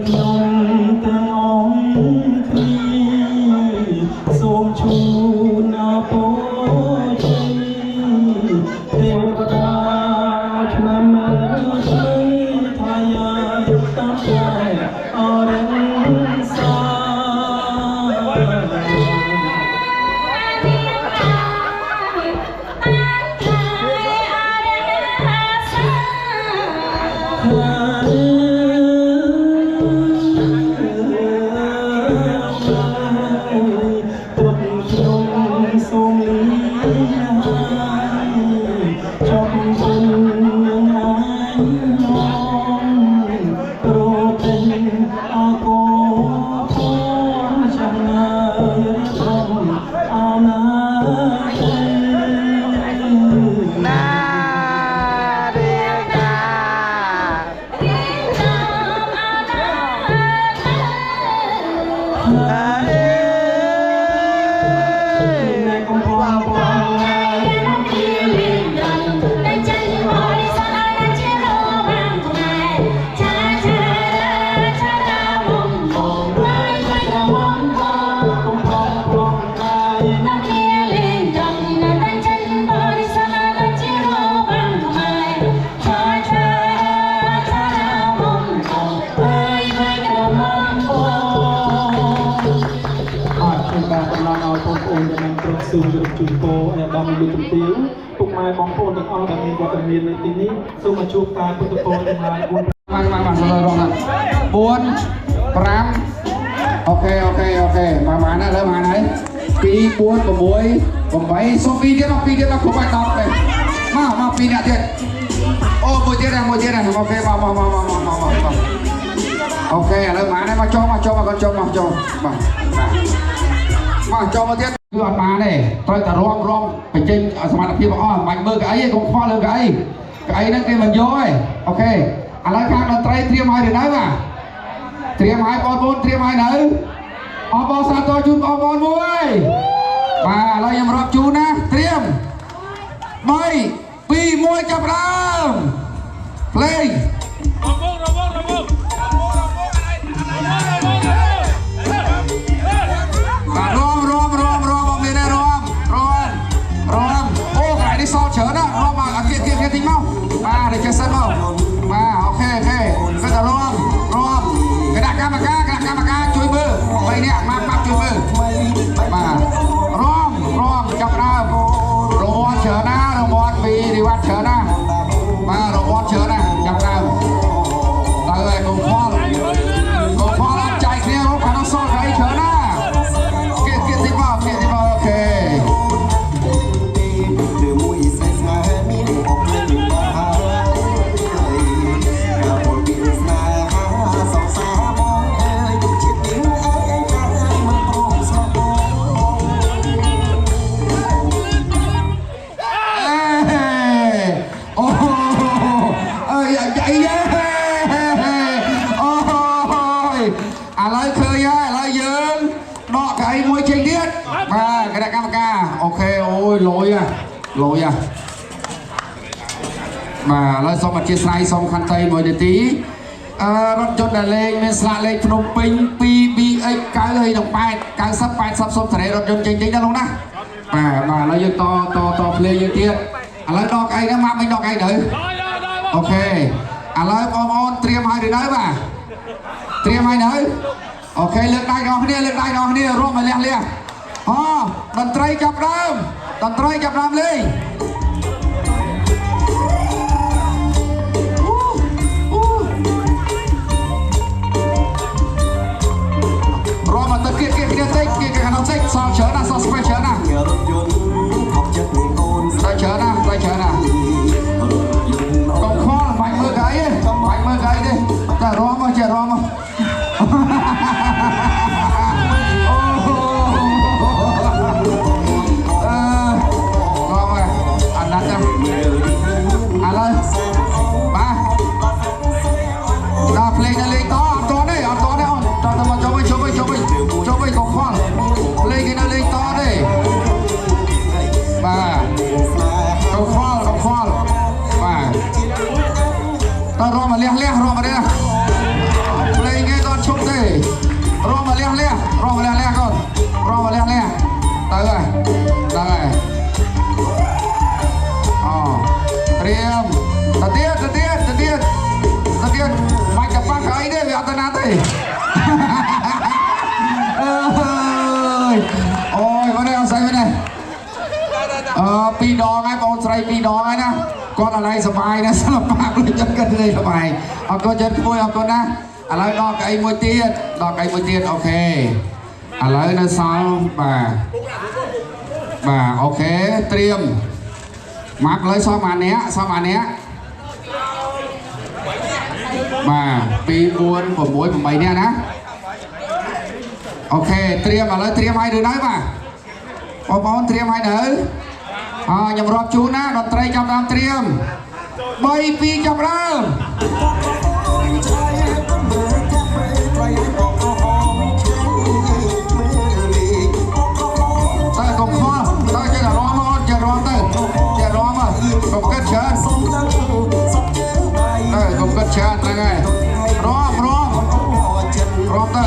G: lỡ អរសា សូមជម្រាបជូនពរអាដាមលោកជំទាវពុកម៉ែបងប្អូនទាំងអស់ដែលមានវត្តមាននៅទីនេះសូមមកជួបការពុទ្ធពរទាំងឡាយ4
B: មកសររងណា4 5អូខេមកណាលើមកណា2 4 6 8សូម2ទៀតមក2ទៀតមកគ្រប់ឲ្យ10ទេមក2នាក់ទៀតអូមួយទៀតអូខេមកអូខេឥឡូវមកណាមកចូលមកចូលមកចូលមកចូលមកទៀតគឺអត់បានទេត្រូវតែរំបញ្ចេញសមត្ថភាពអស់មិនមើលកៅអីទេកុំខ្វល់លើកៅអីហ្នឹងគេមិនយកទេអូខេឥឡូវខាងតន្ត្រីត្រៀមឲ្យទៅនៅត្រៀមឲ្យបងប្អូនត្រៀមឲ្យនៅអបអរសាទរជូនបងប្អូនមួយបាទឥឡូវខ្ញុំរាប់ជូនណាត្រៀម3 2 1ចាប់ដើមភ្លេងបាទរំមានរំអូកន្លែងនេះសល់ច្រើនណាស់រំមកគៀកតិចមកបាទđể cho sânមកបាទអូខេគឺតែរំគណៈកម្មការជួយមើល3នាក់មកជួយមើលបាទរំចាប់ដើមរង្វាន់ច្រើនណាស់រង្វាន់ពីនិវត្តច្រើនណាស់បាទរង្វាន់ច្រើនណាស់ចាប់ដើមទៅហើយកុំខ្វល់អត់ចែកគ្នារកខាងនោះសល់ហើយច្រើនណាស់គៀកតិចមកអូខេអូខេអូយលយបាទឥឡូវសូមអធិស្ឋានសូមខន្តី1នាទីរថយន្តដែលលេខមានស្លាកលេខភ្នំពេញ 2BX 9ហើយនឹង8 90 80សូមសេរីរថយន្តចេញណាលោកណាបាទឥឡូវយើងតភ្លេងយើងទៀតឥឡូវដកអីណាមកមិនដកអីទៅអូខេឥឡូវបងប្អូនត្រៀមឲ្យឬនៅបាទត្រៀមឲ្យនៅអូខេលើកដៃដល់គ្នារួមឲ្យលះតន្ត្រីចាប់ដើមលេងរំមកទៅគៀកគ្នាតិចខាងនោះតិចសល់ច្រើនណាស់សល់ស្ពេចច្រើនណាស់តែច្រើនណាស់កុំខ្វល់បាច់មើលកៅអីទេតែរំមកចេះរំមករំមកលះភ្លេងគេអត់ឈប់ទេរំមកលះកូនរំមកលះទៅហើយអូត្រៀមទៅទៀតបាច់កប៉ាស់កៅអីទេ អត់ទៅណាទេអើយអូយមកនេះអត់ស្អីនេះពីរដងហើយបងស្រីពីរដងហើយណាគាត់ឥឡូវសុបាយណាស់ស្លាប់បាក់លេចចិត្តគាត់លេងសុបាយអរគុណចិត្តគួយអរគុណណាឥឡូវដល់កៅអីមួយទៀតអូខេឥឡូវនៅសល់បាទអូខេត្រៀមមកលើសល់ម៉ាអ្នកបាទ2 4 6 8នាក់ណាអូខេត្រៀមឥឡូវត្រៀមឲ្យឬនៅបាទបងប្អូនត្រៀមឲ្យនៅខ្ញុំរាប់ជូនណាតន្ត្រីចាប់ដើមត្រៀម3 2ចាប់ដើមតែកុំខ្វល់តែចេះតែរាំមកចេះរាំទៅចេះរាំមកកុំគិតច្រើនកុំគិតច្រើនហ្នឹងហើយរាំទៅរាំទៅ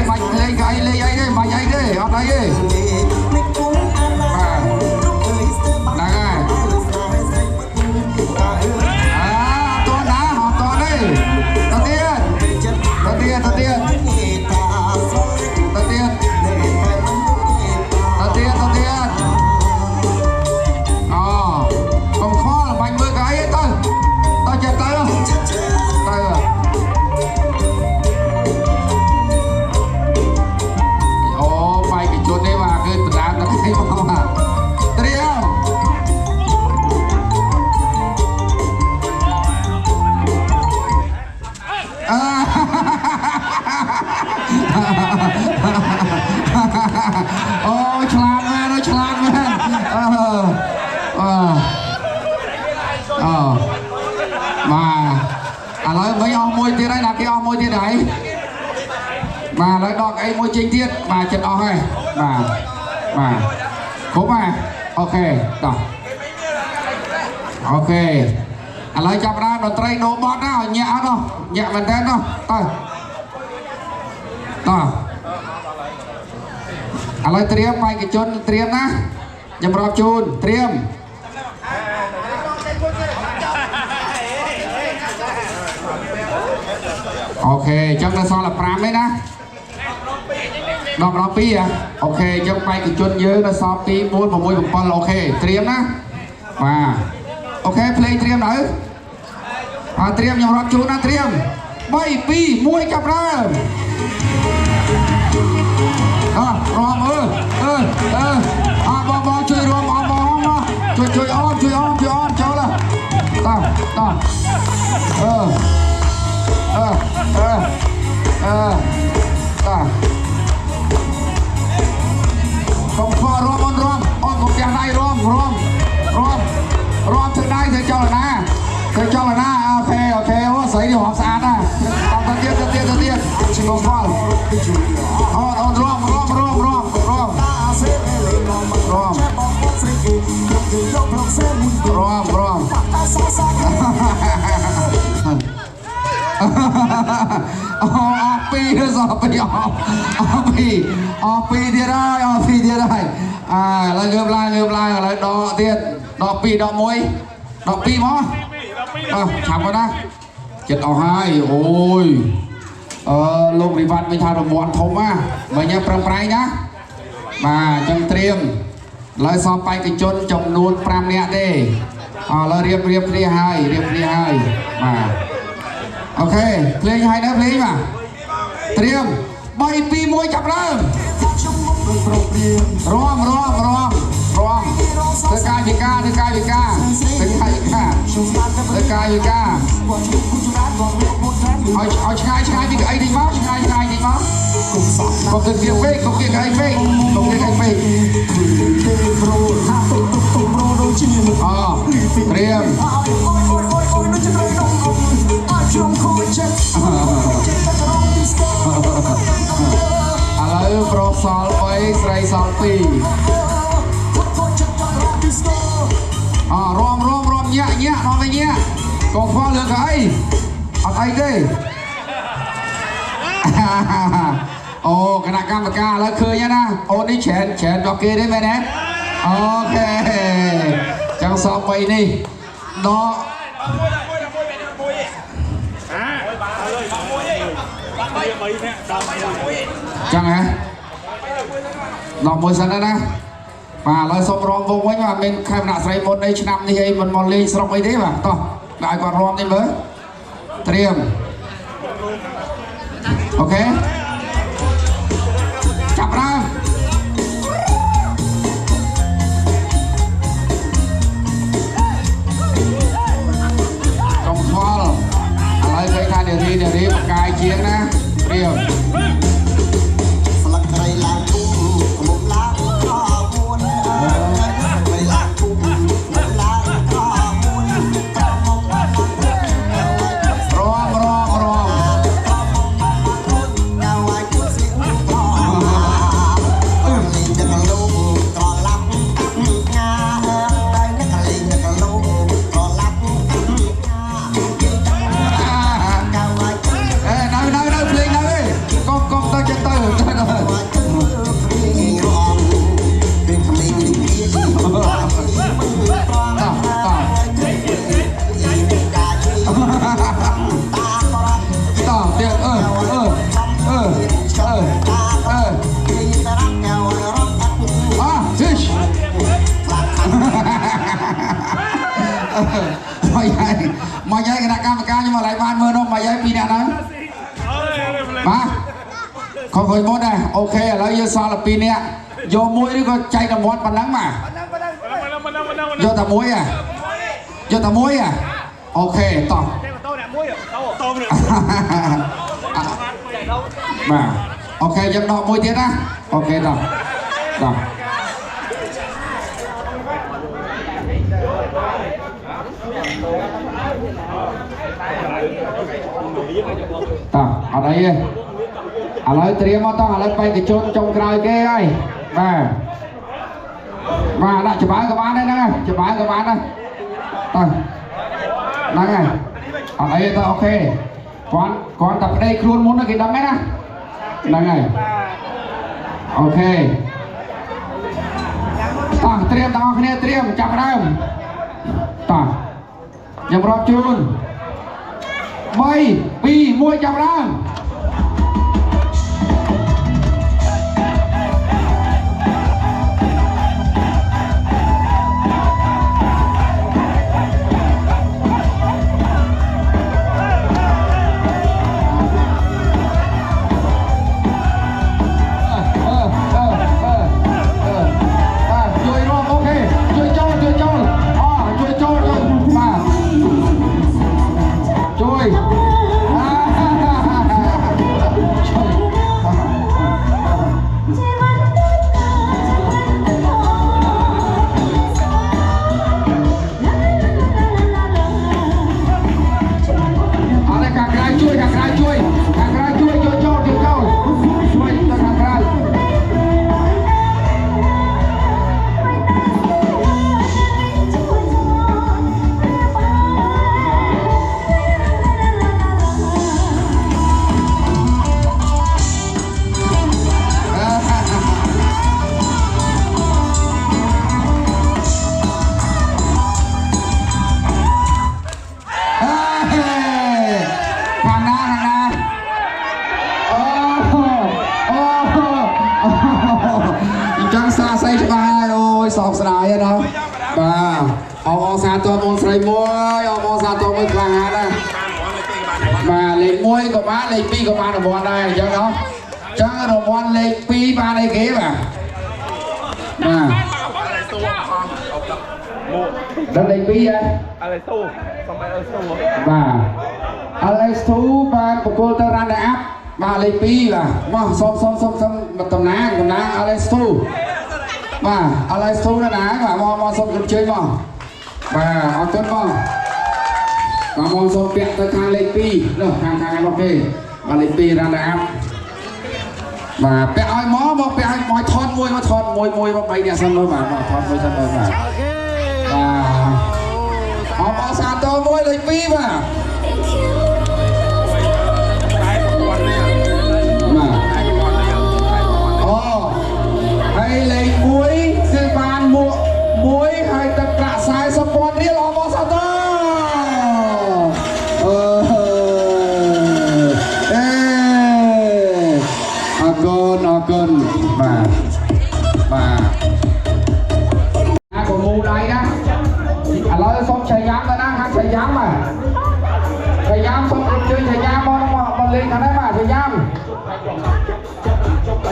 B: បាច់លេងអីទេបាច់អីទេអត់អីទេអូឆ្លាតមែនឆ្លាតមែនបាទឥឡូវវិញអស់មួយទៀតហើយណាគេអស់មួយទៀតហើយបាទឥឡូវដកអីមួយចេញទៀតបាទចិត្តអស់ហើយបាទគ្រប់ហើយអូខេតោះអូខេឥឡូវចាប់ដើមតន្ត្រីដូបតណាញាក់អត់នោះញាក់មែនតើនោះទៅឥឡូវត្រៀមបេក្ខជនត្រៀមណាខ្ញុំរាប់ជូនត្រៀមអូខេអញ្ចឹងដល់សល់តែ5ទេណាដល់2អូខេអញ្ចឹងបេក្ខជនយើងដល់សល់2 4 6 7អូខេត្រៀមណាបាទអូខេភ្លេងត្រៀមទៅត្រៀមខ្ញុំរាប់ជូនណាត្រៀម3 2 1ចាប់ដើមរួមបងជួយរួមបងជួយអនចូលតោះកុំខ្វល់រួមអូនកុំផ្ទះដៃរួមធ្វើដៃធ្វើចលនាអូខេអូស្អីនេះហមស្អាតណាទៅទៀតកុំខ្វល់អូនរួមអូអស់ពីរសោះពីអស់ពីទៀតហើយឥឡូវងើបឡើងឥឡូវដកទៀតដក2ដក1ដក2មកឆាប់មកណាចិត្តអស់ហើយអូយលោកវិវត្តវិញថារង្វាន់ធំណាមិញប្រឹងប្រែងណាបាទអញ្ចឹងត្រៀមឥឡូវសពបេក្ខជនចំនួន5នាក់ទេឥឡូវរៀបគ្នាហើយបាទអូខេភ្លេងហើយណាភ្លេងបាទត្រៀម3 2 1ចាប់ដើមរាំធ្វើកាយវិការឲ្យឆ្ងាយពីអីនេះមកឆ្ងាយនេះមកកុំគិតពេកត្រៀមឥឡូវប្រុសសល់3ស្រីសល់2រំញាក់មកវិញញាក់កុំខ្វល់រឿងអីអត់អីទេអូគណៈកម្មការឥឡូវឃើញណាអូននេះច្រើនដល់គេទេមែនទេ អូខេចង់សោកបីនេះដកចឹងហ៎ដល់មួយសិនណាបាទឥឡូវសូមរំវងវិញបាទមានខេមណៈស្រីមុននៃឆ្នាំនេះអីមិនមកលេងស្រុកអីទេបាទតោះដល់ឲ្យគាត់រំនេះមើលត្រៀមអូខេចាប់ដើមចុងខ្វល់ឥឡូវគេថានារីបកាយជាងណាត្រៀម
H: ស្លឹកត្រីឡើងគុំក្មុំឡើងខមួនត្រីឡើងគុំក្មុំឡើងខមួនក្រមុំរំនៅឲ្យគូស្លៀកប្រលេងទឹកលោកត្រឡាប់ងាហើយទឹកលេងទឹកលោកត្រឡាប់ងាកៅឲ្យ
B: នៅភ្លេងនៅឯងកុំទៅចិត្តទៅមកយាយគណៈកម្មការខ្ញុំមកឡៃបានមើលនោះមកយាយពីរនាក់ហ្នឹងបាទខំខុយមុនដែរអូខេឥឡូវយើងសល់តែពីរនាក់យកមួយឬក៏ចែកតែមាត់ប៉ុណ្ណឹងបាទយកតែមួយយកតែមួយអូខេតោះបាទអូខេយើងដកមួយទៀតណាអូខេតោះតោះតោះអត់អីទេឥឡូវត្រៀមមកតោះឥឡូវបេក្ខជនចុងក្រោយគេហើយបាទដាក់ច្បាស់ក៏បានដែរហ្នឹងច្បាស់ក៏បានដែរតោះហ្នឹងហើយអត់អីទេអូខេគាត់តែប្តីខ្លួនមុនគេដឹងហើយណាហ្នឹងហើយអូខេតោះត្រៀមទាំងអស់គ្នាត្រៀមចាប់ដើមតោះខ្ញុំរាប់ជូន3 2 1ចាប់ដើមសោកស្ដាយណាបាទអងសាទរបងស្រីមួយអងសាទរមួយខ្លាំងណាស់បាទលេខ1ក៏បានលេខ2ក៏បានរង្វាន់ដែរអញ្ចឹងអញ្ចឹងរង្វាន់លេខ2បានអីគេបាទដល់លេខ2ហ៎អលេស៊ូសំបីអលេស៊ូបាទអលេស៊ូបានបកគលទៅរ៉ាន់អាប់បាទលេខ2បាទមកសុំតំណាងអលេស៊ូបាទអឡៃស៊ូណាបាទមកសុំជម្ជើញមកបាទអរគុណបងមកសុំពាក់ទៅខាងលេខ2នោះខាងរបស់គេបាទលេខ2រ៉ាន់អាប់បាទពាក់ឲ្យមកពាក់ឲ្យមកថតមួយមក3នាក់សិនមើលបាទថតមួយសិនមើលបាទអបអសាទរមួយលេខ2បាទហើយលេខ1គឺបានមួក លេងខាងនេះមកឆៃយ៉ាំ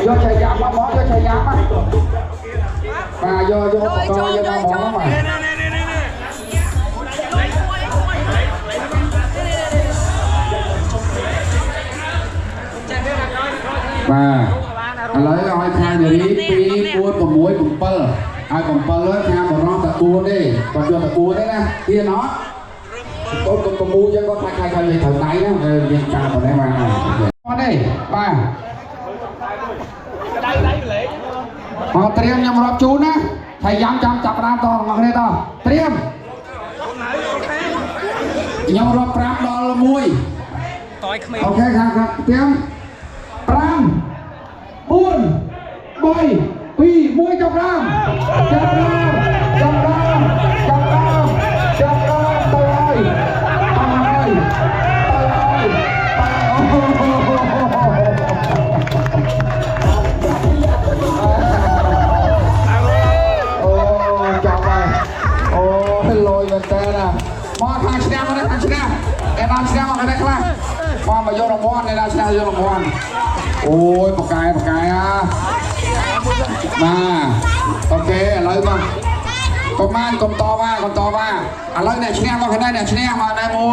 B: យកឆៃយ៉ាំមកមកយកឆៃយ៉ាំមកបាទយកឧបករណ៍យកមកមកបាទឥឡូវឲ្យខាងនារី2 4 6 7ឲ្យ7ខាងបរោះតែ4ទេគាត់យកតែ4ទេណាហ៊ានអត់កូនកមូយើងក៏ខ្លាចៗវាត្រូវដៃណាយើងការប៉ុណ្ណេះបាទអត់ទេបាទមកត្រៀមខ្ញុំរាប់ជូនណាហើយយ៉ាំចាំចាប់ដើមតរបស់គ្នាតត្រៀមខ្ញុំរាប់5ដល់1អូខេខាងត្រៀម5 4 3 2 1ចាប់ដើមទៅហើយលយមែនតើណាមកខាងឈ្នះមកខាងឈ្នះតែបានឈ្នះមកខាងនេះខ្លះមកយករង្វាន់អ្នកឈ្នះយករង្វាន់អូយបកាយអាបាទអូខេឥឡូវមកកុំបានកុំតវ៉ាឥឡូវអ្នកឈ្នះមកខាងនេះអ្នកឈ្នះមកដែរ1អូ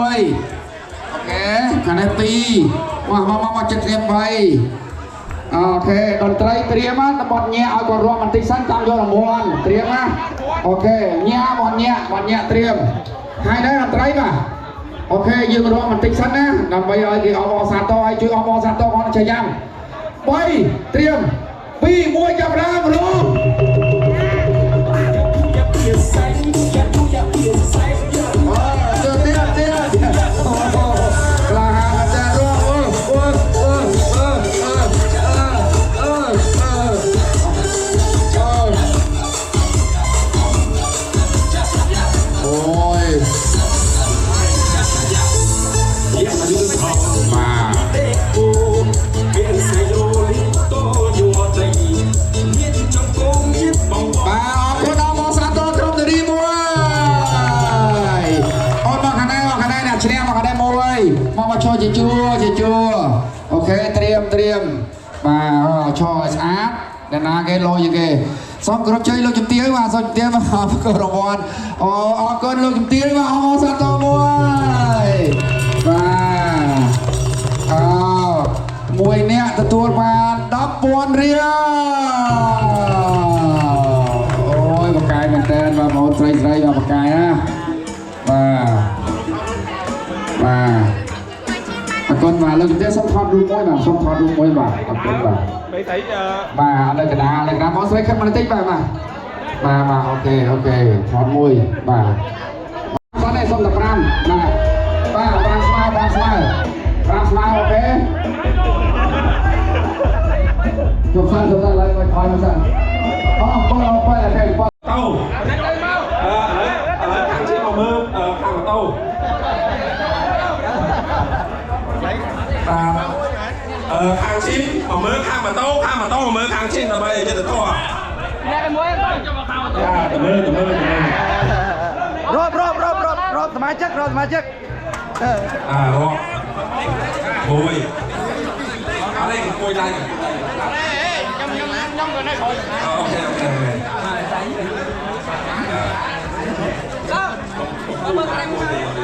B: ខេខាងនេះ2មកចិត្តត្រៀម3អូខេតន្ត្រីត្រៀមណាបត់ញ៉ាឲ្យគាត់រួមបន្តិចសិនតាមយករង្វាន់ត្រៀមណាអូខេញ៉ាបត់ញ៉ាត្រៀមហើយដែរតន្ត្រីបាទអូខេយើងរួមបន្តិចសិនណាដើម្បីឲ្យគេអបអសាទរឲ្យជួយអបអសាទរគាត់ឆៃយ៉ាំ3ត្រៀម2 1ចាប់ដើមរួមមកចូលជាជួអូខេត្រៀមបាទឈរឲ្យស្អាតអ្នកណាគេលយជាងគេសូមគោរពជ័យលោកជំទាវបាទសូមជំទាវមកប្រកួតរង្វាន់អរគុណលោកជំទាវបាទអរសាទរមួយបាទមួយអ្នកទទួលបាន10,000 រៀលអូយបកាយមែនតើបាទបងស្រីបាទបកាយណាបាទអរគុណបាទលោកជំទាវសូមថតរូបមួយបាទអរគុណបាទបាទនៅកណ្ដាលបងស្រីខិតមកបន្តិចបាទអូខេថតមួយបាទគាត់នេះសូមតែ5បាទ5ស្មើអូខេជប់សិនឡើយថយមកសិនអូបងអូខេតោខាងជិះមកមើលខាងម៉ូតូខាងជិះមកមើលខាងម៉ូតូមកមើលខាងជិះដើម្បីឲ្យចិត្តតោអ្នកមួយទៅមើលរត់សមាជិករាប់មួយអរេមួយដៃខ្ញុំទៅនៅក្រោយអូខេ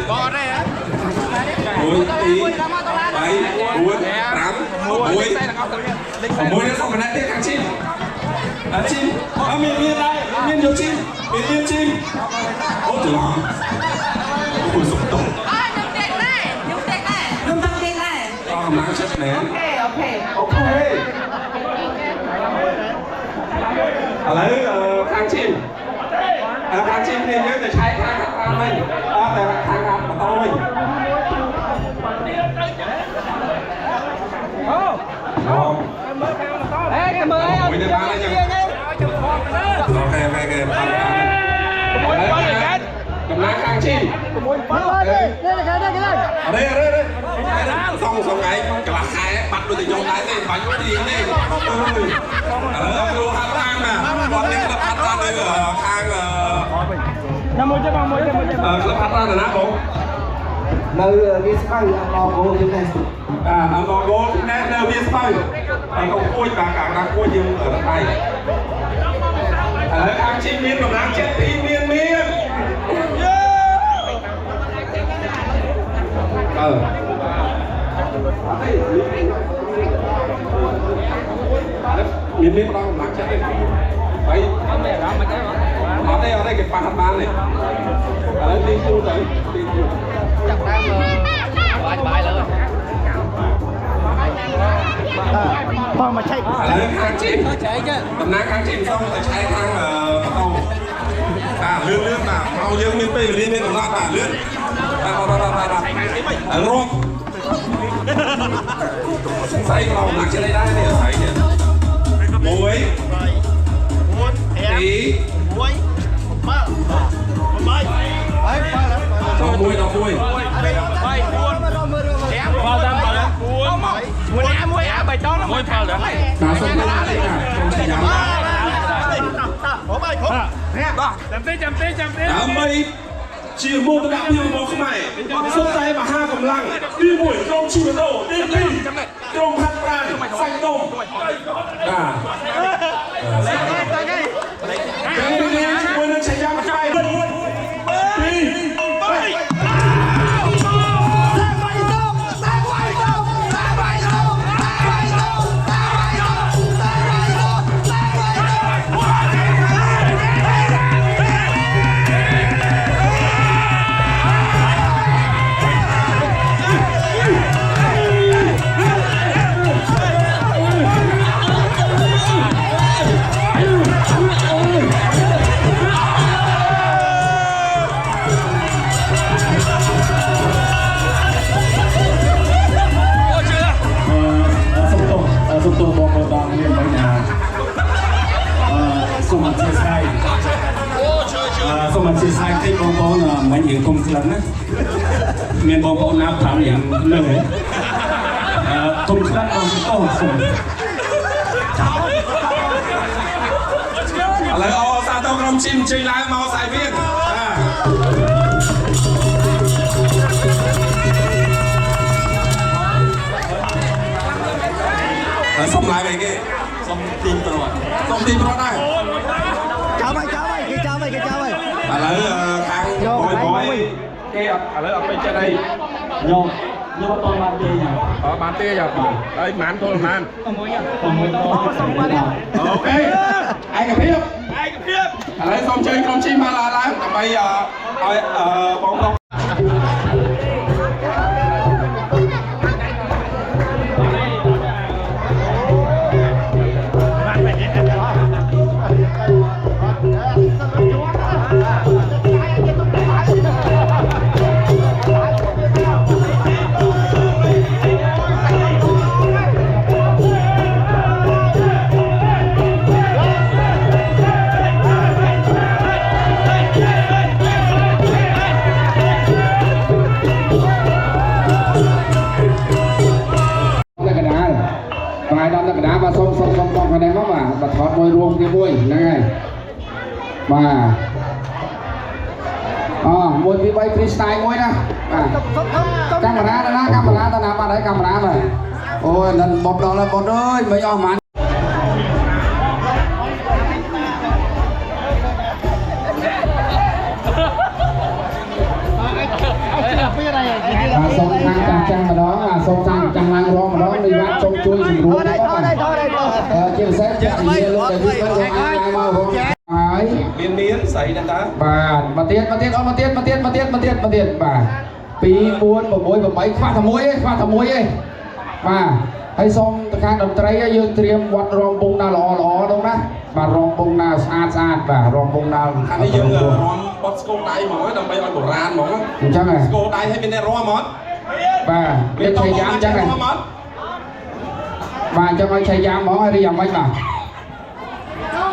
B: បងđây hả? 1 2 3 4 5 6 6 nó xong rồi đấy tiếp thằng chim miên đây miên nhiều chim miên chim ôi trời ơi ôi sụp tổ nhúng tiền này láng chất nén ok lấy thằng chim thì nhớ để trái thằng mình để thằng to mình cảm ơn anh ok cầm lá khang chim ở đây xong ngày cả lá khai bắt đôi tình nhau lái lên bánh cái gì đi đồ hát lan mà bọn mình là hát lan đây ở khang club hát lan là nát không
I: នៅវាស្បៅអមគោទៀតដែរ
C: អមគោណែនៅវាស្បៅកុំគួយបាទកាគួយយើងរត់ដៃឥឡូវខាងជិះមានកម្លាំងចិត្តទីមានមានមានផ្ដល់កម្លាំងចិត្តទេហើយអត់ទេគេប៉ះបានទេឥឡូវទីទូទៅទីទូចាប់ដើមបាយលើ
D: បងមកឆែក
C: ឥឡូវខាងជិះដំណើរខាងជិះxongទៅឆែកខាងបតោបាទលឿនបាទមកយើងមានពេលវេលាមានកំណត់បាទលឿនបាទរត់ស្អីក៏កម្លាំងចិត្តដែរនេះស្អីនេះ1 2 1 8 ដើម្បីជាមោទនភាពរបស់ខ្មែរសុទ្ធតែមហាកម្លាំងទី1ក្រុមឈីម៉ូដូទី2ក្រុមហាត់ប្រាណសាច់ដុំបាទជាមួយនឹងឆៃយ៉ាំខ្មែរ2 3
G: សូមអធិស្ឋានតិចបងប្អូនមិនរៀងគុំក្លិនណាមានបងប្អូនណាប្រាំយ៉ាងលើហ៎គុំក្លិនបងប្អូនសូមឥឡូវអសាទរក្រុមជិះជិះឡើងមកស្អីវិញសុំឡាយវិញគេសុំទីមប្រវត្តិដែរ
I: ចាំហើយគេចាំហើយ
C: ឥឡូវខាងបយគេឥឡូវអត់ពេញចិត្តអី
G: ខ្ញុំអត់បានទេ
C: បានទេយ៉ាហើយមិនទល់បានអូខេឯកភាពឥឡូវសូមជើញក្រុមជិះមកឡើងដើម្បីឲ្យបងប្អូន
B: បាទសូមបងខាងនេះមកបាទថតមួយរួមជាមួយហ្នឹងហើយបាទ1 2 3 freestyle មួយណាបាទកាមេរ៉ាទៅណាបាត់ហើយកាមេរ៉ាបាទអូយនឹងបត់ដល់ហើយបត់អើយមិនអស់ហ្មងសូមខាងចាំម្ដងសូមចាំឡើងរងម្ដងនេះបាទសូមជួយសម្រួលជាពិសេសជានិយាយលោកដែលវាទៅអាចមករងហើយ
C: មានស្អីដែរតា
B: បាទមកទៀតបាទ2 4 6 8ខ្វះតែមួយឯងបាទហើយសូមទៅខាងតន្ត្រីយើងត្រៀមវត្តរងពងណាល្អនោះណាបាទរងពងណាស្អាតបាទរងពងណា
C: ខាងនេះយើងរំបត់ស្គរដៃហ្មងដើម្បីឲ្យបុរាណហ្មង
B: អញ្ចឹងហ៎
C: ស្គរដៃឲ្យមានអ្នករំហ្មង
B: បាទមានឆៃយ៉ាំអញ្ចឹងហ៎បាទអញ្ចឹងឲ្យឆៃយ៉ាំហ្មងឲ្យរីយ៉ាងម៉េចបាទ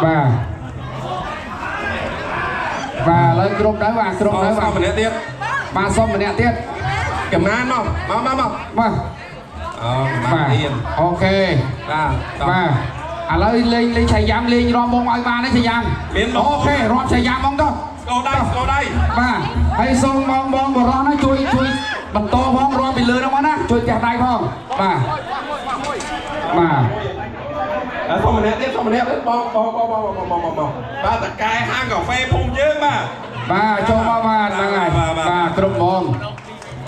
B: បាទឥឡូវគ្រប់ទៅបាទគ្រប់ទៅបាទ
C: ម្នាក់ទៀត
B: បាទសុំម្នាក់ទៀត
C: កំណានមក
B: បាទអូខេបាទឥឡូវលេងឆៃយ៉ាំលេងរំបងឲ្យបានទេឆៃយ៉ាំអូខេរាប់ឆៃយ៉ាំហ្មងទៅ
C: ស្គរដៃ
B: បាទហើយសូមបងបរោះណាជួយ បន្តផងរំពីលើហ្នឹងមកណាជួយចាស់ដៃផងបាទ
C: សុំម្នាក់ទៀតបងបាទតកែហាងកាហ្វេភូមិយើងបាទ
B: ចូលមកបាទហ្នឹងហើយបាទគ្រប់ហ្មង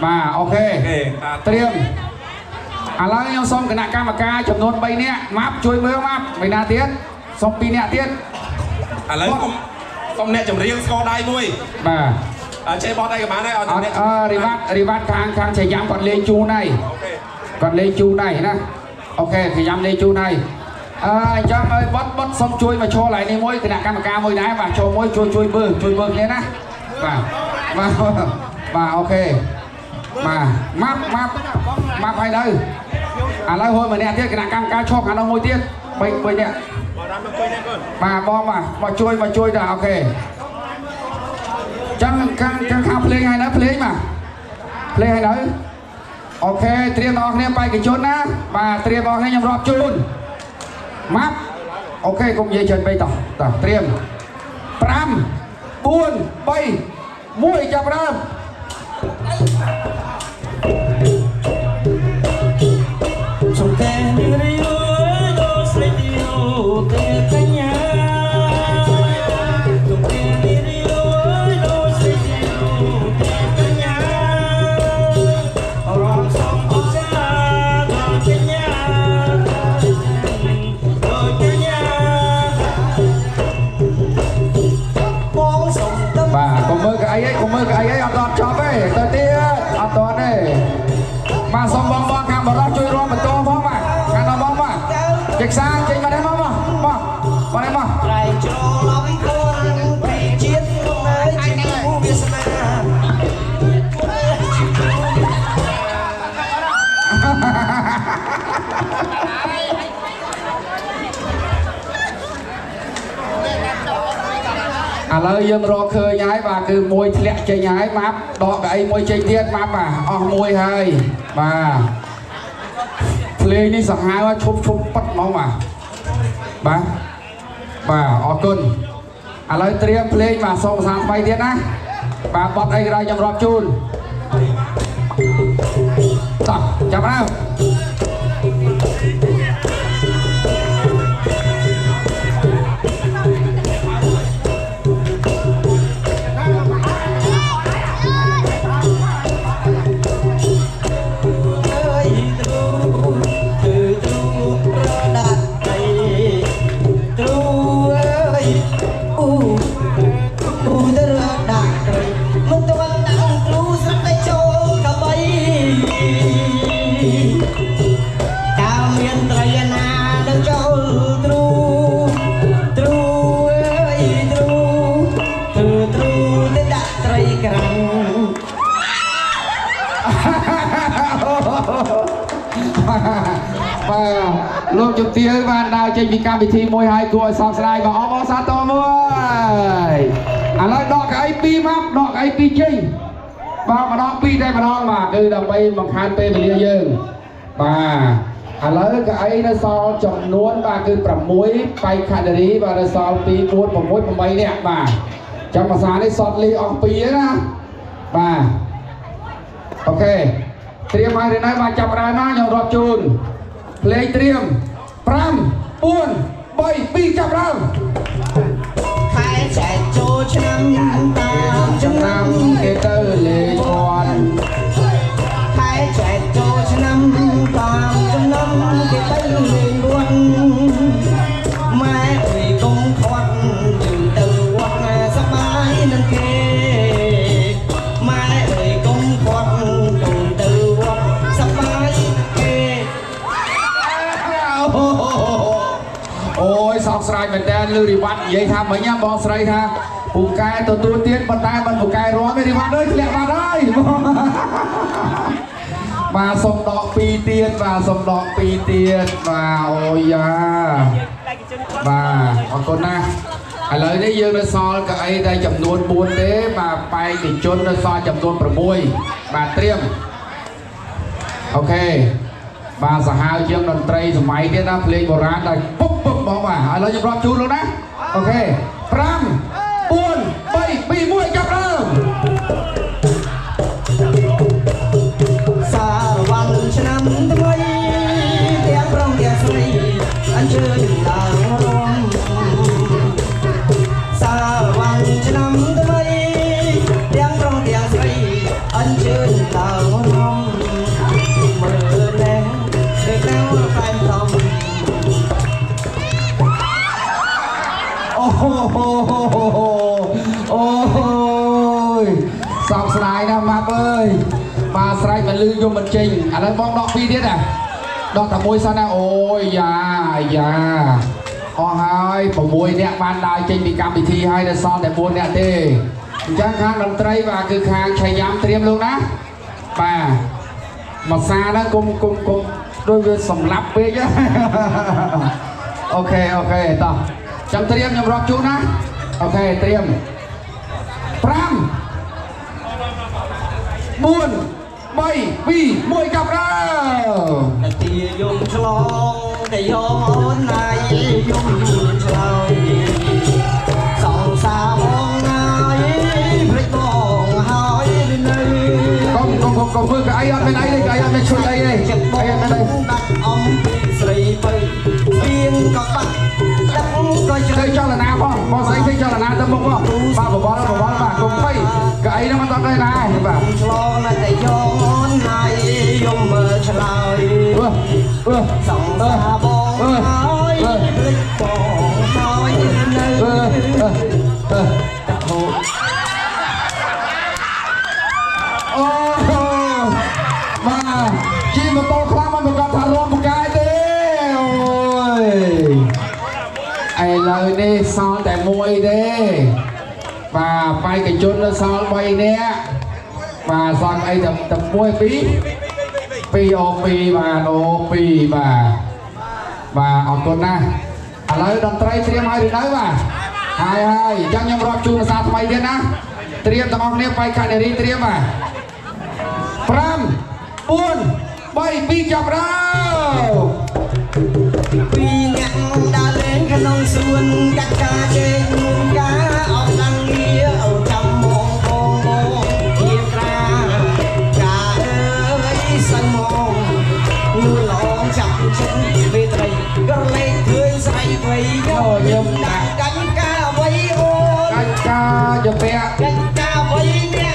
B: បាទអូខេត្រៀមឥឡូវខ្ញុំសូមគណៈកម្មការចំនួន3នាក់ម៉ាប់ជួយមើលម៉ាប់មួយណាទៀតសូម2នាក់ទៀត
C: ឥឡូវសូមអ្នកចម្រៀងស្គរដៃមួយ
B: បាទ
C: ចេះបោះដៃក៏បានដែរអត់អ្នក
B: រីវ៉ាត់ខាងឆៃយ៉ាំគាត់លេងជូនហើយគាត់លេងជូនហើយណាអូខេឆៃយ៉ាំលេងជូនហើយអញ្ចឹងឲ្យបត់សូមជួយមកឈរឡើងនេះមួយគណៈកម្មការមួយដែរបាទចូលមួយជួយមើលគ្នាណាបាទអូខេបាទម៉ាប់ឲ្យទៅឥឡូវហួយម្នាក់ទៀតគណៈកម្មការឈប់ខាងនោះមួយទៀត3នាក់បាទបងមកជួយទៅអូខេចឹងខាងភ្លេងឲ្យនៅភ្លេងឲ្យនៅអូខេត្រៀមបងប្អូនបេក្ខជនណាបាទត្រៀមបងប្អូនខ្ញុំរាប់ជូនម៉ាប់អូខេកុំនិយាយច្រើនពេកតោះត្រៀម5 4 3 1ចាប់ដើម
G: សំតែរីយោដូចស្រីទីអូទេកញ្ញាសំតែរីយោដូចស្រីទីអូទេកញ្ញារំសំអស្ចារ្យដល់កញ្ញាបងសំតំ
B: បាទកុំមើលកៅអីអត់ដល់ចប់ទេទៅទៀតអត់ដល់ទេបាទសូមបងខាងបរិសុទ្ធជួយរួមបន្តផងបាទខាងបងបាទចេញសាចេញមកនេះមកនេះមក
G: ត្រៃចូលឲ្យខ្លួនពីជាតិនៅជាគូវាសនា
B: ឥឡូវយើងរកឃើញហើយបាទគឺមួយធ្លាក់ចេញហើយម៉ាប់ដកកៅអីមួយចេញទៀតម៉ាប់បាទអស់មួយហើយបាទភ្លេងនេះសាហាវឈប់ប៉ាត់ហ្មងបាទអរគុណឥឡូវត្រៀមភ្លេងបាទសូមប្រសាថ្មីទៀតណាបាទបត់អីក៏ដោយខ្ញុំរាប់ជូនតោះចាប់ដើមលោកជំទាវបានដើរចេញពីកម្មវិធីមួយហើយគួរឲ្យសោកស្ដាយបងអបអរសាទរមួយឥឡូវដកកៅអី2ម៉ាប់ដកកៅអី2ចេញបាទម្ដង2តែម្ដងបាទគឺដើម្បីបង្កើនពេលវេលាយើងបាទឥឡូវកៅអីនៅសល់ចំនួនបាទគឺ6បៃខណ្ឌរីបាទនៅសល់2 4 6 8នាក់បាទចាំភាសានេះសតលីអស់2ណាបាទអូខេត្រៀមហើយឬនៅបាទចាប់ដើមមកខ្ញុំរាប់ជូនភ្លេងត្រៀម5 4 3 2ចាប់ដើម
G: ខែចែកចូលឆ្នាំតាម
B: ឆ្នាំគេទៅលេងគាត់
G: ខែចែកចូលឆ្នាំតាមឆ្នាំគេទៅលេងគាត់ម៉ែអើយកុំខាត់យើងទៅវត្តសប្បាយនឹងគេម៉ែអើយកុំខាត់កុំទៅវត្តសប្បាយគេ
B: អូយសោកស្ដាយមែនតើលឺរីវ៉ាត់និយាយថាមិញបងស្រីថាពូកែទទួលទៀតប៉ុន្តែមិនពូកែរួមទេរីវ៉ាត់អើយធ្លាក់បាត់ហើយបាទសុំដក2ទៀតបាទសុំដក2ទៀតបាទអូយ៉ាបាទអរគុណណាស់ឥឡូវនេះយើងនៅសល់កៅអីតែចំនួន4ទេបាទបេក្ខជននៅសល់ចំនួន6បាទត្រៀមអូខេបាទសាហាវជាងតន្ត្រីសម័យទៀតណាភ្លេងបុរាណតែពុកបងបាទឥឡូវខ្ញុំរាប់ជូនលោកណាអូខេ5 4 3 2 1ចាប់ដើម สอบสลายนะมาเอ้ยมาสไลด์มันลือยมมันจริงอะไรบ้องดอกปีนี้น่ะดอกตะมวยซะนะโอ้ยอย่าอ๋อหายผมมวยเนี่ยบ้านได้จริงมีกรรมพิธีให้แต่ซ้อนแต่บนเนี่ยเด้จ้างข้างดนตรีว่าคือข้างชัยยามเตรียมลงนะป่ามาซานะกุมด้วยสำลับไปเยอะโอเคต่อจังเตรียมยังรอจูนะโอเคเตรียมพร้อมบุญใบปีมวยกับเรา
H: ตียมฉลองแต่ยอมนายยมฉลองสองสามองนายพลิกมองหายเลย
B: ก็มือกับไอ้ยันไปไหนเลยไอ้ยันไปช่วยไอ้เลยไอ้ยันไปไหน
H: đặt ông sri bơi biên có bắt đắp coi
B: chơi cho là nào không có giấy chơi cho là nào tâm không ba bỏ đó bà cùng phay cái nó mà tao đây này bà
H: lo là để cho ngón này dùng mờ trả lời dòng xa bóng nói lịch bóng nói nơi
B: mà chi mà to khoa mà còn thả luôn một cái đi ôi ai lời đi sao tại môi đi và bay cái chôn nó sao bay nè và sang ai tập môi pi và đồ pi và ở con na à lời đòn trai triêm hai đứa đấy mà hai chẳng nhầm rọt chun là sao bay đi na triêm tao mong nè bay cả để đi triêm mà Pram, buôn, bay pi chọc đâu.
H: Pi ngăn đã lên khăn ông xuân cắt ca trên cá ông đang nghĩa ở trong môn hiện ra cả ơi sân môn nuôi lon chặt chân về thầy con lấy tươi say quay nhau nhầm đặt cánh ca vây ôn
B: cánh ca cho bé
H: cánh ca vây ngang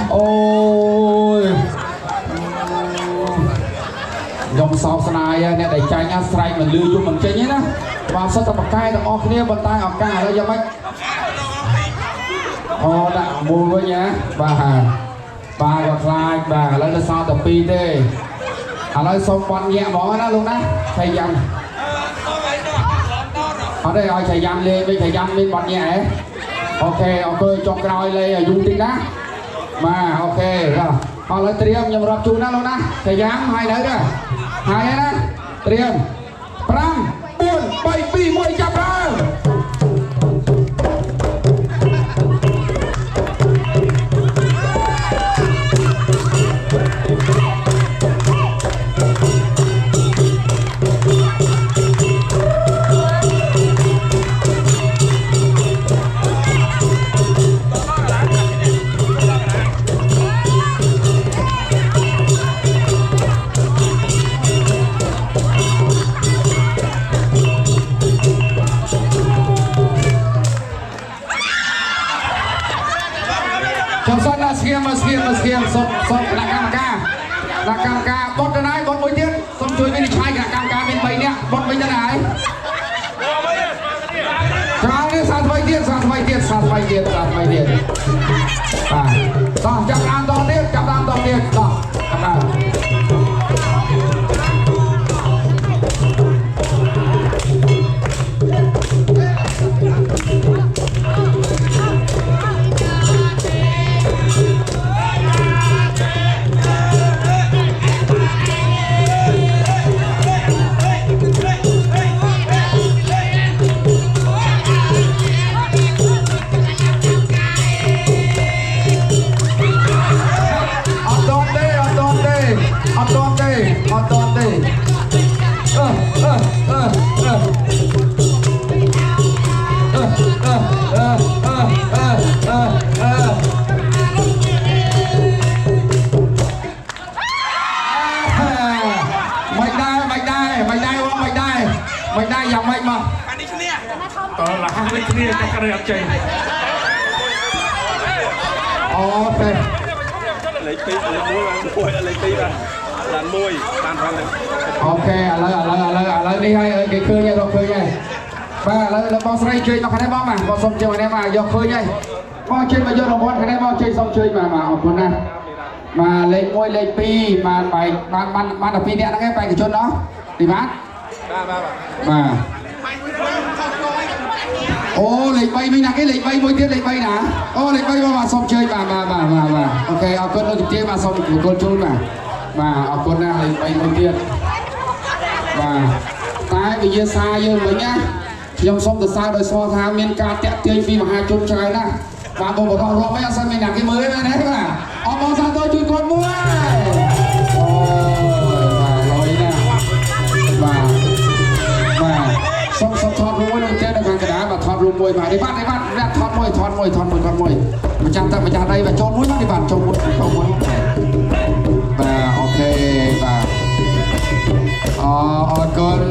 B: ôi dòng sọc này nè để chạy nhá sài mình lưu cho mình chơi nhé đó và sao tập cay tập o kia bàn tay ở cả đây cho mấy o đã mua với nhá bà gặp lại bà lấy là sao tập pi thế à lấy xong quan nhẹ bỏ nó luôn đó thầy dần ở đây rồi thầy dần lên bọn nhẹ ok cho coi lên dùng tiếng đó mà ok rồi họ lấy triêm nhầm rập chú nó luôn đó thầy dám hai nữa đó hai đó triêm pram buôn bay pi môi chập ra Meskiem sop nak cam ca bot thế này bot mới tiết xong chui bên trái cả cam ca bên bay nè bot bên thế này chào đi sát bay tiết à rồi chạm đàn to tiết rồi chạm đàn
C: ដូចគ្នាតែក្រែអត់ចេញ
B: អូខេ
C: លេខ2លេខ1បាន1លេខ2បានបាន1បានផងទៅ
B: អូខេឥឡូវនេះហើយគេឃើញហើយរកឃើញហើយបាទឥឡូវបងស្រីជួយមកខាងនេះបងបាទបងសុំជួយមកនេះមកយកឃើញហើយបងជួយមកយករង្វាន់ខាងនេះបងជួយសុំជួយមកអរគុណណាស់បាទលេខ1លេខ2បាន12នាក់ហ្នឹងឯងបេក្ខជនអស់ទីបាទបាទអូលេខ3វិញណាគេលេខ3មួយទៀតលេខ3ណាអូលេខ3បងបាទសុំជួយបាទអូខេអរគុណលោកជំទាវបាទសុំបង្គោលជូនបាទអរគុណណាស់លេខ3មួយទៀតបាទតែវិញ្ញាសាយើងវិញណាខ្ញុំសូមសរសើរដោយស្គាល់ថាមានការតាក់ទាញពីមហាជនច្រើនណាស់បាទបងប្អូនរាប់មិនអត់ស្មានមានអ្នកគេមើលទេណាបាទអរបងសាទរជួយគាត់មួយអូបាទលយណាបាទសុំថតមួយនោះទៀតនៅខាងកណ្ដាលបាទថតរូបមួយបាទនេះបាទអ្នកថតមួយម្ចាស់ដៃបាទចូលមួយបាទនេះបាទចូលមួយបាទអូខេបាទអរគុណ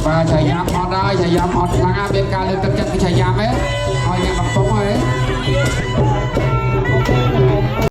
B: បាទឆាយាមអត់ហើយឆាយាមអត់ខ្លាំងណាស់មានការលើកទឹកចិត្តពីឆាយាមហ៎ឲ្យអ្នកមកពុកហើយ